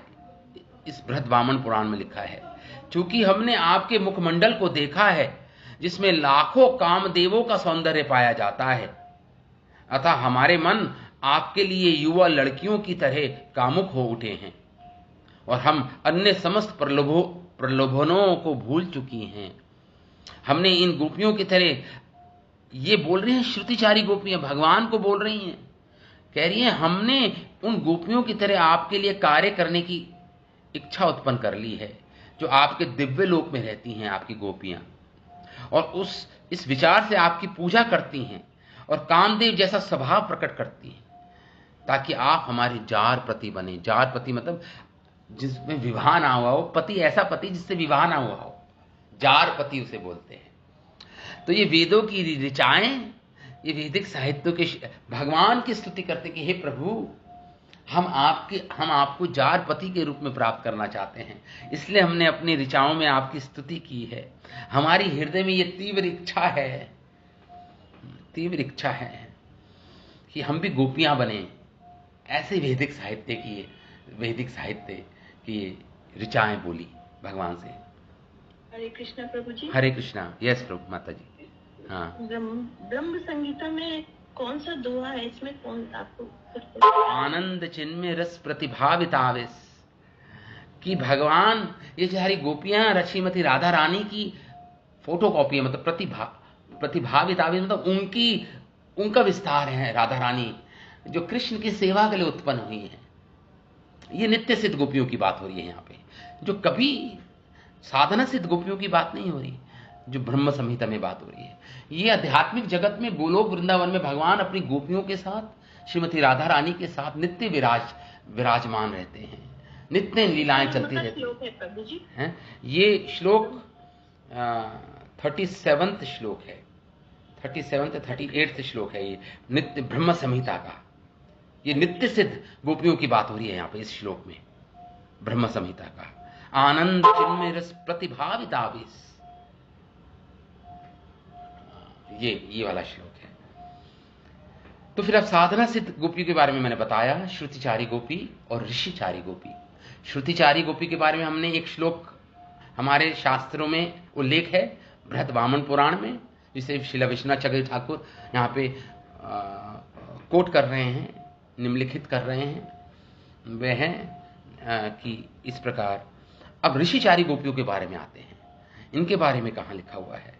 इस बृहद वामन पुराण में लिखा है, चूंकि हमने आपके मुखमंडल को देखा है जिसमें लाखों कामदेवों का सौंदर्य पाया जाता है, अतः हमारे मन आपके लिए युवा लड़कियों की तरह कामुक हो उठे हैं और हम अन्य समस्त प्रलोभनों को भूल चुकी हैं। हमने इन गोपियों की तरह, ये बोल रही हैं श्रुतिचारी गोपियां, भगवान को बोल रही हैं, कह रही हैं हमने उन गोपियों की तरह आपके लिए कार्य करने की इच्छा उत्पन्न कर ली है, जो आपके दिव्य लोक में रहती हैं आपकी गोपियां, और इस विचार से आपकी पूजा करती हैं और कामदेव जैसा स्वभाव प्रकट करती हैं, ताकि आप हमारे जार पति बने। जार पति मतलब जिसमें विवाह ना हुआ हो, पति ऐसा पति जिससे विवाह ना हुआ हो, जार पति उसे बोलते हैं। तो ये वेदों की ऋचाएं, ये वैदिक साहित्य के भगवान की स्तुति करते कि हे प्रभु, हम आपको जार पति के रूप में प्राप्त करना चाहते हैं, इसलिए हमने अपनी ऋचाओं में आपकी स्तुति की है। हमारी हृदय में ये तीव्र इच्छा है कि हम भी गोपियां बने। ऐसे वैदिक साहित्य की ऋचाएं बोली भगवान से। हरे कृष्णा प्रभु जी। हरे कृष्णा। यस प्रभु माता जी। हाँ, ब्रह्म संगीता में कौन सा दोहा है? इसमें कौन आपको? आनंद चिन्मय रस प्रतिभावित आवेश। कि भगवान, ये सारी गोपियां श्रीमती राधा रानी की फोटो कॉपी है, मतलब प्रतिभावित आवेश मतलब उनका विस्तार है। राधा रानी जो कृष्ण की सेवा के लिए उत्पन्न हुई है। ये नित्य सिद्ध गोपियों की बात हो रही है यहाँ पे, जो कभी साधना सिद्ध गोपियों की बात नहीं हो रही, जो ब्रह्म संहिता में बात हो रही है। ये आध्यात्मिक जगत में गोलोक वृंदावन में भगवान अपनी गोपियों के साथ, श्रीमती राधा रानी के साथ नित्य विराजमान रहते हैं, नित्य लीलाएं चलती रहती हैं। ये श्लोक 37 श्लोक है, 38 श्लोक है ये नित्य ब्रह्म संहिता का। ये नित्य सिद्ध गोपियों की बात हो रही है यहाँ पे इस श्लोक में, ब्रह्म संहिता का। आनंद चिन्मय रस प्रतिभावित आवेश, ये वाला श्लोक है। तो फिर अब साधना सिद्ध गोपियों के बारे में मैंने बताया, श्रुतिचारी गोपी और ऋषिचारी गोपी। श्रुतिचारी गोपी के बारे में हमने एक श्लोक हमारे शास्त्रों में उल्लेख है, बृहद वामन पुराण में, जिसे श्रील विश्वनाथ चक्रवर्ती ठाकुर यहाँ पे कोट कर रहे हैं, निम्नलिखित कर रहे हैं। वे हैं कि इस प्रकार। अब ऋषिचारी गोपियों के बारे में आते हैं। इनके बारे में कहाँ लिखा हुआ है?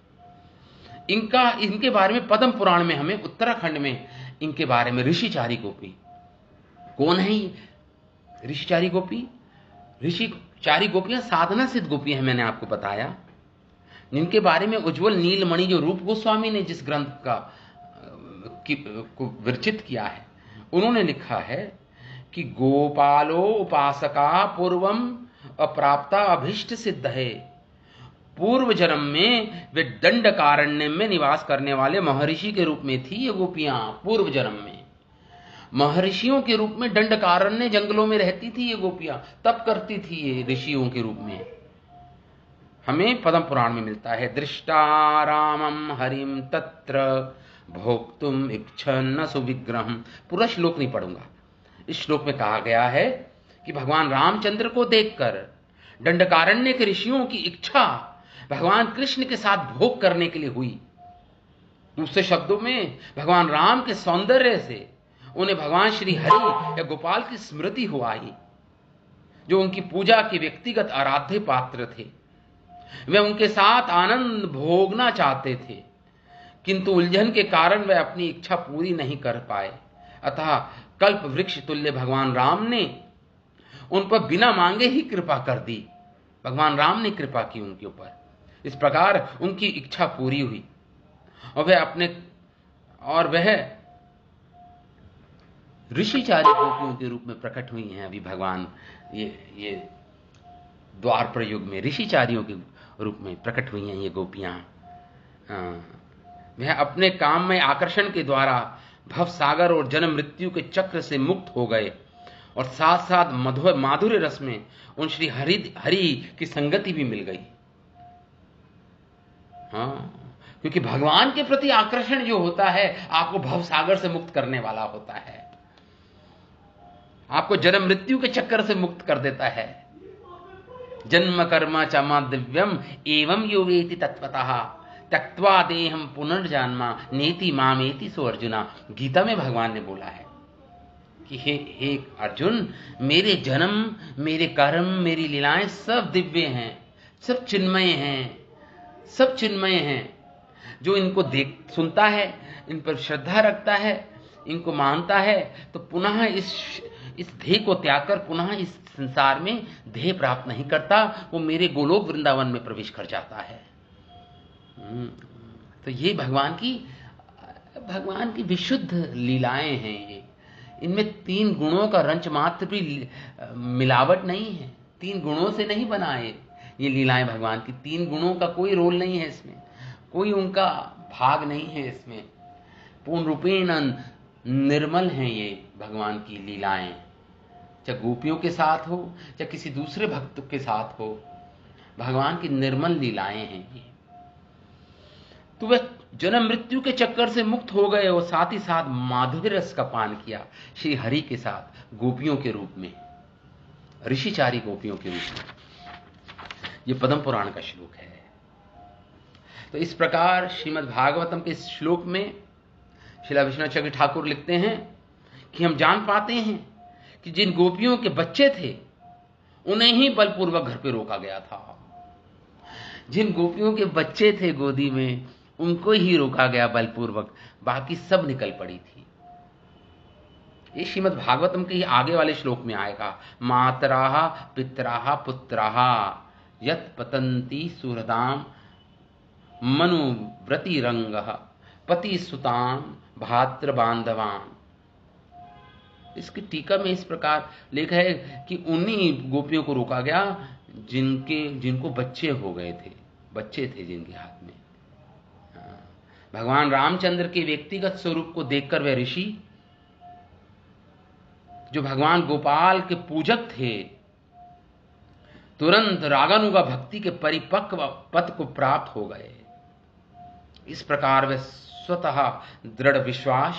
इनके बारे में पद्म पुराण में, हमें उत्तराखंड में इनके बारे में ऋषिचारी गोपी कौन है? ऋषिचारी गोपियां साधना सिद्ध गोपियां हैं, मैंने आपको बताया। जिनके बारे में उज्ज्वल नीलमणि जो रूप गोस्वामी ने जिस ग्रंथ को विरचित किया है, उन्होंने लिखा है कि गोपालो उपासका पूर्वम अप्राप्ता अभीष्ट सिद्ध है। पूर्व जन्म में वे दंडकारण्य में निवास करने वाले महर्षि के रूप में थी। ये गोपियां पूर्व जन्म में महर्षियों के रूप में दंडकारण्य जंगलों में रहती थी। ये गोपियां तप करती थी, ये ऋषियों के रूप में। हमें पद्म पुराण में मिलता है, दृष्टा रामम हरिम तत्र भोक्तुम इच्छन्न सुविग्रहम। पूरा श्लोक नहीं पढ़ूंगा। इस श्लोक में कहा गया है कि भगवान रामचंद्र को देखकर दंडकारण्य के ऋषियों की इच्छा भगवान कृष्ण के साथ भोग करने के लिए हुई। दूसरे शब्दों में, भगवान राम के सौंदर्य से उन्हें भगवान श्री हरि या गोपाल की स्मृति हो आई, जो उनकी पूजा के व्यक्तिगत आराध्य पात्र थे। वे उनके साथ आनंद भोगना चाहते थे, किंतु उलझन के कारण वे अपनी इच्छा पूरी नहीं कर पाए। अतः कल्प वृक्ष तुल्य भगवान राम ने उन पर बिना मांगे ही कृपा कर दी। भगवान राम ने कृपा की उनके ऊपर। इस प्रकार उनकी इच्छा पूरी हुई और वह ऋषिचारी गोपियों के रूप में प्रकट हुई हैं अभी भगवान। ये द्वापर युग में ऋषिचारियों के रूप में प्रकट हुई हैं ये गोपियां। वह अपने काम में आकर्षण के द्वारा भव सागर और जन्म मृत्यु के चक्र से मुक्त हो गए और साथ साथ माधुर्य रस में उन श्री हरि की संगति भी मिल गई। हाँ, क्योंकि भगवान के प्रति आकर्षण जो होता है आपको भव सागर से मुक्त करने वाला होता है, आपको जन्म मृत्यु के चक्कर से मुक्त कर देता है। जन्म कर्म च मा दिव्यम एवं यो वेति तत्वतः त्यक्त्वा देहम पुनर्जन्मा नेति मामेति सो अर्जुना। गीता में भगवान ने बोला है कि हे अर्जुन, मेरे जन्म, मेरे कर्म, मेरी लीलाएं सब दिव्य हैं, सब चिन्मय हैं, सब चिन्मय हैं। जो इनको सुनता है, इन पर श्रद्धा रखता है, इनको मानता है, तो पुनः इस देह को त्याग कर पुनः इस संसार में देह प्राप्त नहीं करता, वो मेरे गोलोक वृंदावन में प्रवेश कर जाता है। तो ये भगवान की विशुद्ध लीलाएं हैं। ये इनमें 3 गुणों का रंच मात्र भी मिलावट नहीं है, 3 गुणों से नहीं बनाए ये लीलाएं भगवान की। 3 गुणों का कोई रोल नहीं है इसमें, कोई उनका भाग नहीं है इसमें। पूर्ण रूपेण निर्मल हैं ये भगवान की लीलाएं, चाहे गोपियों के साथ हो चाहे किसी दूसरे भक्त के साथ हो, भगवान की निर्मल लीलाएं हैं ये। तो वह जन्म मृत्यु के चक्कर से मुक्त हो गए और साथ ही साथ माधुर्य रस का पान किया श्री हरि के साथ गोपियों के रूप में, ऋषिचारी गोपियों के रूप में। यह पद्म पुराण का श्लोक है। तो इस प्रकार श्रीमद् भागवतम के इस श्लोक में श्रीला विश्वनाथ ठाकुर लिखते हैं कि हम जान पाते हैं कि जिन गोपियों के बच्चे थे उन्हें ही बलपूर्वक घर पे रोका गया था। जिन गोपियों के बच्चे थे गोदी में उनको ही रोका गया बलपूर्वक, बाकी सब निकल पड़ी थी। ये श्रीमद् भागवतम के ही आगे वाले श्लोक में आएगा, मातराः पितराः पुत्राः यत् पतन्ति सुहृदाम मनुव्रतिरंगः पति सुताम भात्र बांधवान। इसकी टीका में इस प्रकार लिखा है कि उन्हीं गोपियों को रोका गया जिनको बच्चे हो गए थे, बच्चे थे जिनके हाथ में। भगवान रामचंद्र के व्यक्तिगत स्वरूप को देखकर वह ऋषि जो भगवान गोपाल के पूजक थे तुरंत रागानुगा भक्ति के परिपक्व पद को प्राप्त हो गए। इस प्रकार वे स्वतः दृढ़ विश्वास,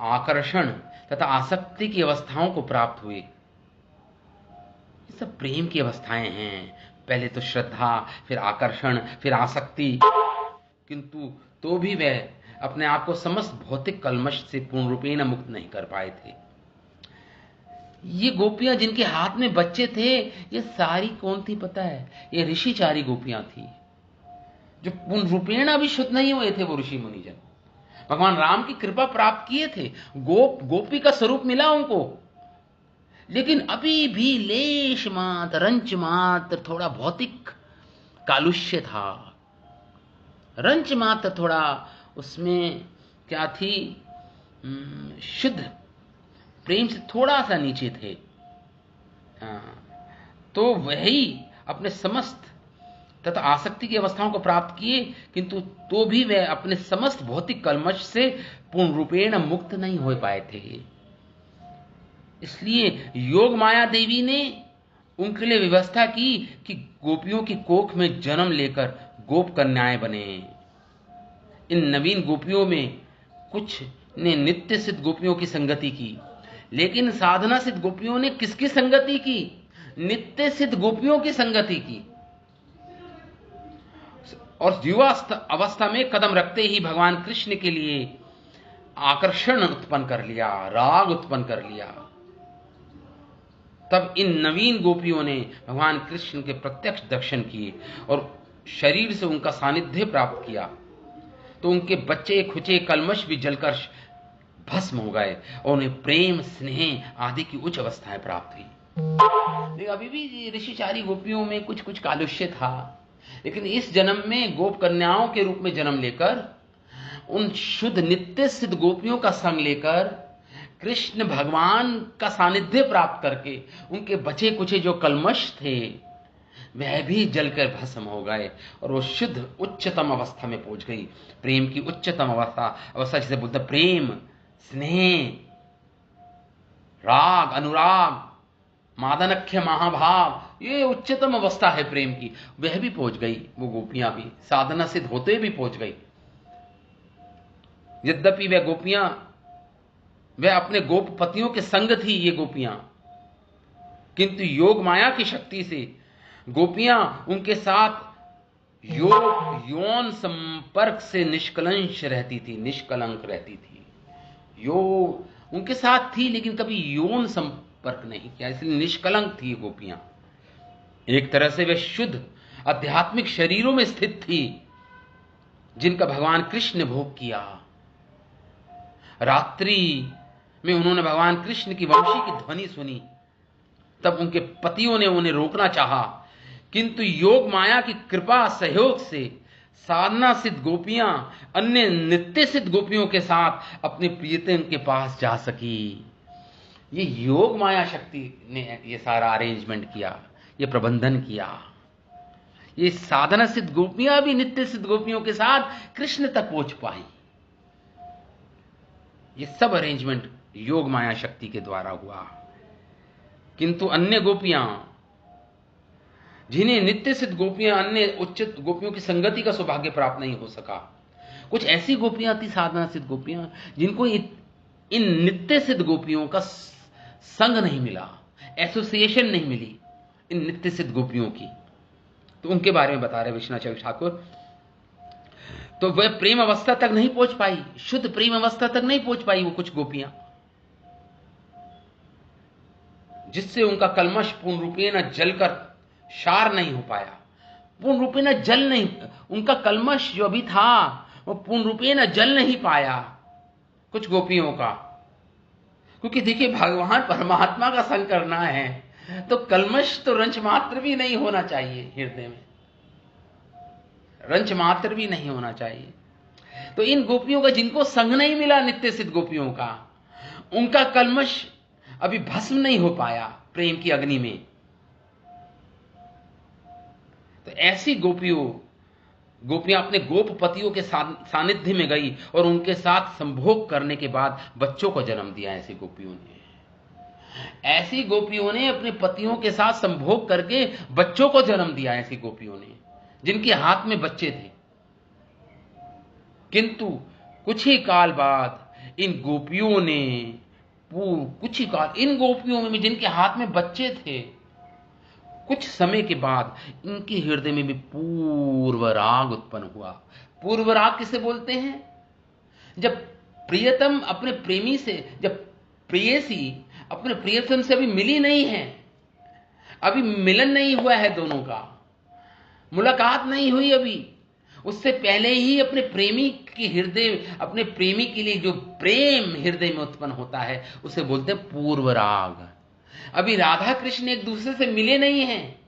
आकर्षण तथा आसक्ति की अवस्थाओं को प्राप्त हुए। ये सब प्रेम की अवस्थाएं हैं, पहले तो श्रद्धा, फिर आकर्षण, फिर आसक्ति, किंतु तो भी वे अपने आप को समस्त भौतिक कल्मश से पूर्ण रूपेण मुक्त नहीं कर पाए थे। ये गोपियां जिनके हाथ में बच्चे थे, ये सारी कौन थी पता है? ये ऋषिचारी गोपियां थी, जो पूर्ण रूपेण अभी शुद्ध नहीं हुए थे। वो ऋषि मुनिजन भगवान राम की कृपा प्राप्त किए थे, गोपी का स्वरूप मिला उनको, लेकिन अभी भी लेश मात्र, रंच मात्र थोड़ा भौतिक कालुष्य था। रंच मात्र थोड़ा उसमें क्या थी, शुद्ध प्रेम से थोड़ा सा नीचे थे। तो वही अपने समस्त तथा आसक्ति की अवस्थाओं को प्राप्त किए, किंतु तो भी वे अपने समस्त भौतिक कल्मश से पूर्ण रूपेण मुक्त नहीं हो पाए थे। इसलिए योग माया देवी ने उनके लिए व्यवस्था की कि गोपियों की कोख में जन्म लेकर गोप कन्याएं बने। इन नवीन गोपियों में कुछ ने नित्य सिद्ध गोपियों की संगति की, लेकिन साधना सिद्ध गोपियों ने किसकी संगति की? नित्य सिद्ध गोपियों की संगति की। और युवा अवस्था में कदम रखते ही भगवान कृष्ण के लिए आकर्षण उत्पन्न कर लिया, राग उत्पन्न कर लिया। तब इन नवीन गोपियों ने भगवान कृष्ण के प्रत्यक्ष दर्शन किए और शरीर से उनका सानिध्य प्राप्त किया, तो उनके बच्चे खुचे कलमश भी जलकर भस्म हो गए और उन्हें प्रेम, स्नेह आदि की उच्च अवस्थाएं प्राप्त हुई। लेकिन अभी भी ऋषिचारी गोपियों में कुछ कुछ कालुष्य था, लेकिन इस जन्म में गोप कन्याओं के रूप में जन्म लेकर उन शुद्ध नित्य सिद्ध गोपियों का संग लेकर कृष्ण भगवान का सानिध्य प्राप्त करके उनके बचे कुचे जो कल्मश थे वह भी जलकर भस्म हो गए और वो शुद्ध उच्चतम अवस्था में पहुंच गई। प्रेम की उच्चतम अवस्था जिसे बोलते प्रेम, स्नेह, राग, अनुराग, मादनख्य महाभाव, ये उच्चतम अवस्था है प्रेम की। वह भी पहुंच गई, वो गोपियां भी साधना सिद्ध होते भी पहुंच गई। यद्यपि वह गोपियां, वह अपने गोप पतियों के संग थी ये गोपियां, किंतु योग माया की शक्ति से गोपियां उनके साथ यौन संपर्क से निष्कलंक रहती थी। योग उनके साथ थी लेकिन कभी यौन संपर्क नहीं किया, इसलिए निष्कलंक थी गोपियां। एक तरह से वे शुद्ध आध्यात्मिक शरीरों में स्थित थी जिनका भगवान कृष्ण ने भोग किया। रात्रि में उन्होंने भगवान कृष्ण की वंशी की ध्वनि सुनी, तब उनके पतियों ने उन्हें रोकना चाहा, किंतु योग माया की कृपा सहयोग से साधना सिद्ध गोपियां अन्य नित्य सिद्ध गोपियों के साथ अपने प्रियतम के पास जा सकी। ये योग माया शक्ति ने ये सारा अरेंजमेंट किया, ये प्रबंधन किया। ये साधना सिद्ध गोपियां भी नित्य सिद्ध गोपियों के साथ कृष्ण तक पहुंच पाई। ये सब अरेंजमेंट योग माया शक्ति के द्वारा हुआ। किंतु अन्य गोपियां, जिन्हें नित्य सिद्ध गोपियां अन्य उच्च गोपियों की संगति का सौभाग्य प्राप्त नहीं हो सका, कुछ ऐसी गोपियां थी साधना सिद्ध गोपियां जिनको इन नित्य सिद्ध गोपियों का संग नहीं मिला, एसोसिएशन नहीं मिली इन नित्य सिद्ध गोपियों की। तो उनके बारे में बता रहे विश्वनाथ ठाकुर। तो वह प्रेम अवस्था तक नहीं पहुंच पाई, शुद्ध प्रेम अवस्था तक नहीं पहुंच पाई वो कुछ गोपियां, जिससे उनका कल्मश पूर्ण रूपेण जलकर क्षार नहीं हो पाया। पूर्ण रूपेण जल नहीं, उनका कल्मश जो अभी था वो पूर्ण रूपेण जल नहीं पाया कुछ गोपियों का। क्योंकि देखिए भगवान परमात्मा का संग करना है तो कल्मश तो रंच मात्र भी नहीं होना चाहिए हृदय में, रंच मात्र भी नहीं होना चाहिए। तो इन गोपियों का जिनको संग नहीं मिला नित्य सिद्ध गोपियों का, उनका कल्मश अभी भस्म नहीं हो पाया प्रेम की अग्नि में। तो ऐसी गोपियां अपने गोप पतियों के सानिध्य में गई और उनके साथ संभोग करने के बाद बच्चों को जन्म दिया। ऐसी गोपियों ने अपने पतियों के साथ संभोग करके बच्चों को जन्म दिया। ऐसी गोपियों ने जिनके हाथ में बच्चे थे, किंतु कुछ ही काल बाद इन गोपियों में जिनके हाथ में बच्चे थे, कुछ समय के बाद इनके हृदय में भी पूर्व राग उत्पन्न हुआ। पूर्व राग किसे बोलते हैं? जब प्रियतम अपने प्रेमी से, जब प्रेयसी अपने प्रियतम से अभी मिली नहीं है, अभी मिलन नहीं हुआ है, दोनों का मुलाकात नहीं हुई अभी, उससे पहले ही अपने प्रेमी के हृदय, अपने प्रेमी के लिए जो प्रेम हृदय में उत्पन्न होता है उसे बोलते हैं पूर्व राग। अभी राधा कृष्ण एक दूसरे से मिले नहीं हैं,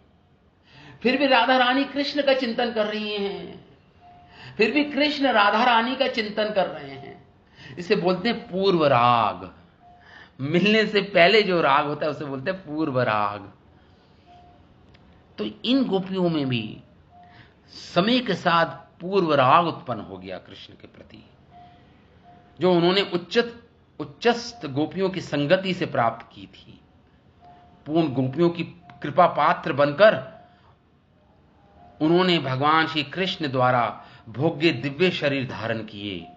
फिर भी राधा रानी कृष्ण का चिंतन कर रही हैं, फिर भी कृष्ण राधा रानी का चिंतन कर रहे हैं, इसे बोलते हैं पूर्व राग। मिलने से पहले जो राग होता है उसे बोलते हैं पूर्व राग। तो इन गोपियों में भी समय के साथ पूर्व राग उत्पन्न हो गया कृष्ण के प्रति, जो उन्होंने उच्चस्त गोपियों की संगति से प्राप्त की थी। पूर्ण गोपियों की कृपा पात्र बनकर उन्होंने भगवान श्री कृष्ण द्वारा भोग्य दिव्य शरीर धारण किए।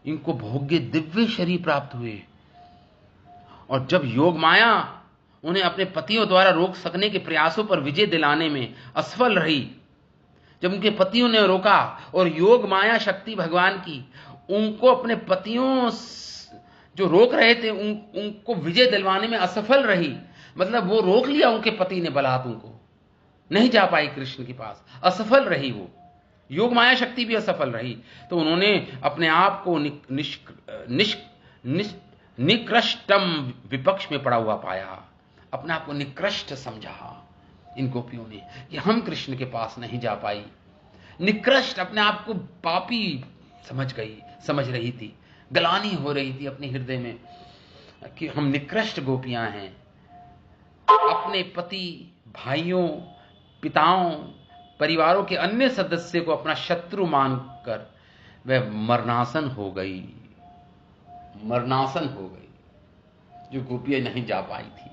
इनको भोग्य दिव्य शरीर प्राप्त हुए, और जब योग माया उन्हें अपने पतियों द्वारा रोक सकने के प्रयासों पर विजय दिलाने में असफल रही, जब उनके पतियों ने रोका और योग माया शक्ति भगवान की उनको अपने पतियों जो रोक रहे थे उनको विजय दिलवाने में असफल रही, मतलब वो रोक लिया उनके पति ने बलात्, उनको नहीं जा पाई कृष्ण के पास, असफल रही वो, योग माया शक्ति भी असफल रही। तो उन्होंने अपने आप को निकृष्टम विपक्ष में पड़ा हुआ पाया, अपने आप को निकृष्ट समझा इन गोपियों ने कि हम कृष्ण के पास नहीं जा पाई। निकृष्ट, अपने आप को पापी समझ रही थी, ग्लानि हो रही थी अपने हृदय में कि हम निकृष्ट गोपियां हैं, अपने पति, भाइयों, पिताओं, परिवारों के अन्य सदस्य को अपना शत्रु मानकर वह मरणासन हो गई, मरणासन हो गई। जो गोपियां नहीं जा पाई थी,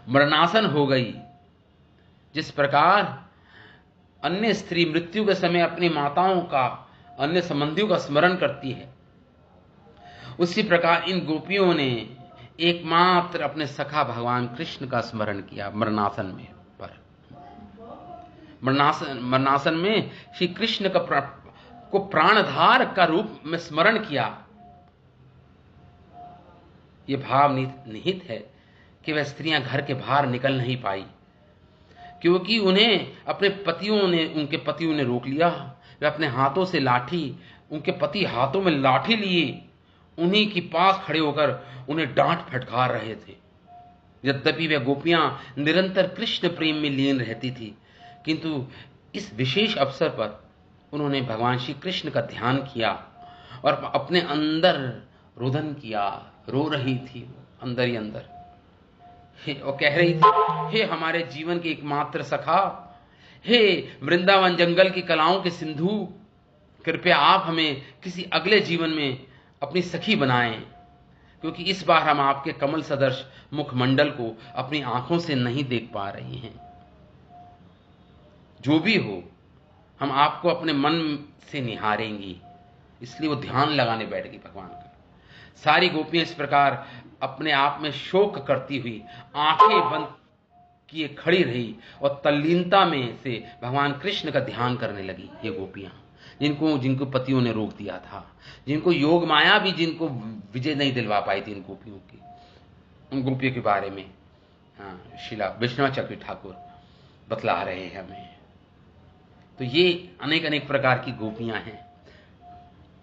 मरणासन हो गई। जिस प्रकार अन्य स्त्री मृत्यु के समय अपनी माताओं का, अन्य संबंधियों का स्मरण करती है, उसी प्रकार इन गोपियों ने एकमात्र अपने सखा भगवान कृष्ण का स्मरण किया मरणासन में। पर मरणासन में श्री कृष्ण को प्राणधार का रूप में स्मरण किया। यह भाव निहित है कि वह स्त्रियां घर के बाहर निकल नहीं पाई, क्योंकि उन्हें अपने उनके पतियों ने रोक लिया। वे अपने हाथों से लाठी, उनके पति हाथों में लाठी लिए उन्हीं के पास खड़े होकर उन्हें डांट फटकार रहे थे। यद्यपि वे गोपियां निरंतर कृष्ण प्रेम में लीन रहती थी, किंतु इस विशेष अवसर पर उन्होंने भगवान श्री कृष्ण का ध्यान किया और अपने अंदर रुदन किया। रो रही थी अंदर ही अंदर, और कह रही थी, हे हमारे जीवन के एकमात्र सखा, हे वृंदावन जंगल की कलाओं के सिंधु, कृपया आप हमें किसी अगले जीवन में अपनी सखी बनाएं, क्योंकि इस बार हम आपके कमल सदर्श मुखमंडल को अपनी आंखों से नहीं देख पा रही हैं। जो भी हो, हम आपको अपने मन से निहारेंगी। इसलिए वो ध्यान लगाने बैठ गई भगवान का। सारी गोपियां इस प्रकार अपने आप में शोक करती हुई आंखें बंद किए खड़ी रही और तल्लीनता में से भगवान कृष्ण का ध्यान करने लगी। ये गोपियां जिनको पतियों ने रोक दिया था, जिनको योग माया भी जिनको विजय नहीं दिलवा पाई थी, उन गोपियों के बारे में शिला विष्णुचक्र ठाकुर बतला रहे हैं हमें। तो ये अनेक अनेक प्रकार की गोपियां हैं।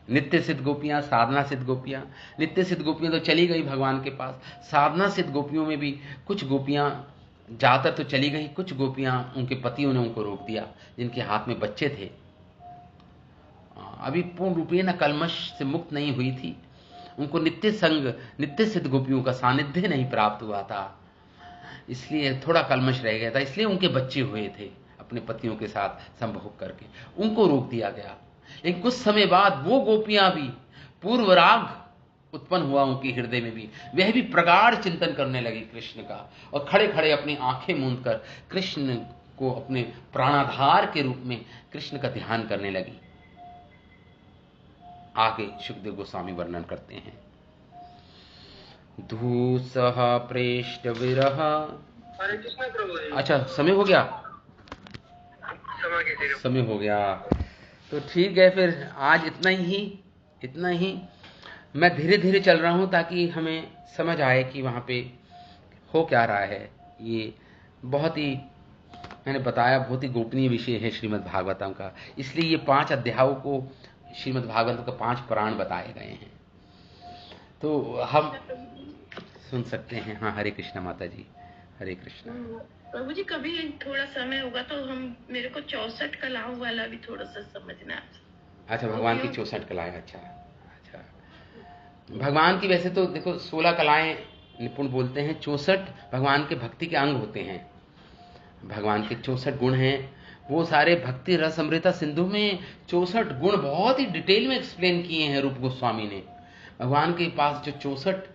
नित्य सिद्ध गोपियां, साधना सिद्ध गोपियां। नित्य सिद्ध गोपियां तो चली गई भगवान के पास। साधना सिद्ध गोपियों में भी कुछ गोपियां ज्यादातर तो चली गई, कुछ गोपियां उनके पतियों ने उनको रोक दिया, जिनके हाथ में बच्चे थे। अभी पूर्ण रूपे न कलमश से मुक्त नहीं हुई थी। उनको नित्य संग, नित्य सिद्ध गोपियों का सानिध्य नहीं प्राप्त हुआ था, इसलिए थोड़ा कलमश रह गया था। इसलिए उनके बच्चे हुए थे, अपने पतियों के साथ संभोग करके उनको रोक दिया गया। लेकिन कुछ समय बाद वो गोपियां भी, पूर्व राग उत्पन्न हुआ उनके हृदय में भी, वह भी प्रगाढ़ चिंतन करने लगी कृष्ण का, और खड़े खड़े अपनी आंखें मूंद कर कृष्ण को अपने प्राणाधार के रूप में कृष्ण का ध्यान करने लगी। आगे सुखदेव गोस्वामी वर्णन करते हैं। धूसह प्रेष्ट विरह। अच्छा, समय हो गया, समय हो गया तो ठीक है, फिर आज इतना ही। मैं धीरे धीरे चल रहा हूं ताकि हमें समझ आए कि वहां पे हो क्या रहा है। ये बहुत ही, मैंने बताया, बहुत ही गोपनीय विषय है श्रीमद् भागवतम का। इसलिए ये 5 अध्यायों को श्रीमद् भागवतम का 5 पुराण बताए गए हैं, तो हम सुन सकते हैं। हाँ, हरे कृष्णा माता जी, हरे कृष्णा। प्रभु जी, कभी थोड़ा समय होगा तो मेरे को 64 कलाओं वाला भी थोड़ा सा समझना है। अच्छा, भगवान की 64 कलाएं। अच्छा, भगवान की वैसे तो देखो 16 कलाएं निपुण बोलते हैं, 64 भगवान के भक्ति के अंग होते हैं। भगवान के 64 गुण हैं, वो सारे भक्ति रस अमृता सिंधु में 64 गुण बहुत ही डिटेल में एक्सप्लेन किए हैं रूप गोस्वामी ने। भगवान के पास जो 64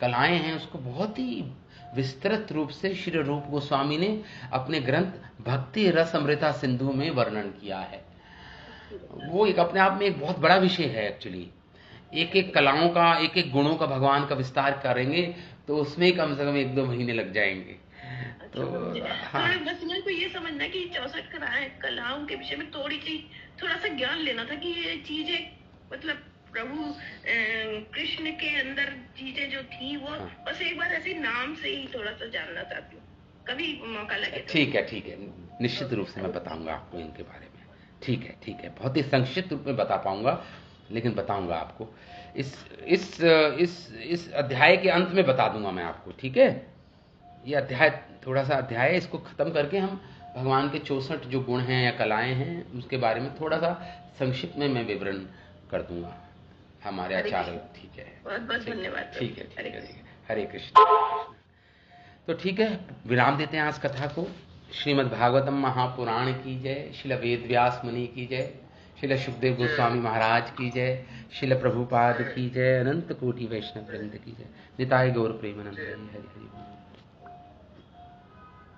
कलाएं हैं उसको बहुत ही विस्तृत रूप से श्री रूप गोस्वामी ने अपने ग्रंथ भक्ति रस अमृता सिंधु में वर्णन किया है। वो एक अपने आप में एक बहुत बड़ा विषय है एक्चुअली। एक एक कलाओं का, एक एक गुणों का भगवान का विस्तार करेंगे तो उसमें कम से कम 1-2 महीने लग जाएंगे। तो हाँ, बस मेरे को ये समझना कि 64 कलाओं के विषय में थोड़ा सा ज्ञान लेना था कि ये चीजें, मतलब प्रभु कृष्ण के अंदर चीजें जो थी वो, हाँ, बस एक बार ऐसे नाम से ही थोड़ा सा जानना चाहती हूँ, कभी मौका लगे तो। ठीक है, निश्चित रूप से मैं बताऊंगा आपको इनके बारे में। ठीक है, बहुत ही संक्षिप्त रूप में बता पाऊंगा, लेकिन बताऊंगा आपको। इस अध्याय के अंत में बता दूंगा मैं आपको, ठीक है। ये अध्याय, थोड़ा सा अध्याय है, इसको खत्म करके हम भगवान के 64 जो गुण हैं या कलाएं हैं उसके बारे में थोड़ा सा संक्षिप्त में मैं विवरण कर दूंगा। हमारे हरे आचार्य, कृष्ण। ठीक है, बहुत बहुत धन्यवाद प्रभु। ठीक है, ठीक हरे है, कृष्ण। ठीक है, हरे कृष्ण। तो ठीक है, विराम देते हैं आज कथा को। श्रीमद् भागवतम महापुराण की जय, श्रील वेद व्यास मुनि की जय, श्रील सुखदेव गोस्वामी महाराज की जय, श्रील प्रभुपाद की जय, अनंत कोटि वैष्णव वृंद की जय। निताय गौर प्रेमानंद। हरि हरि हरि।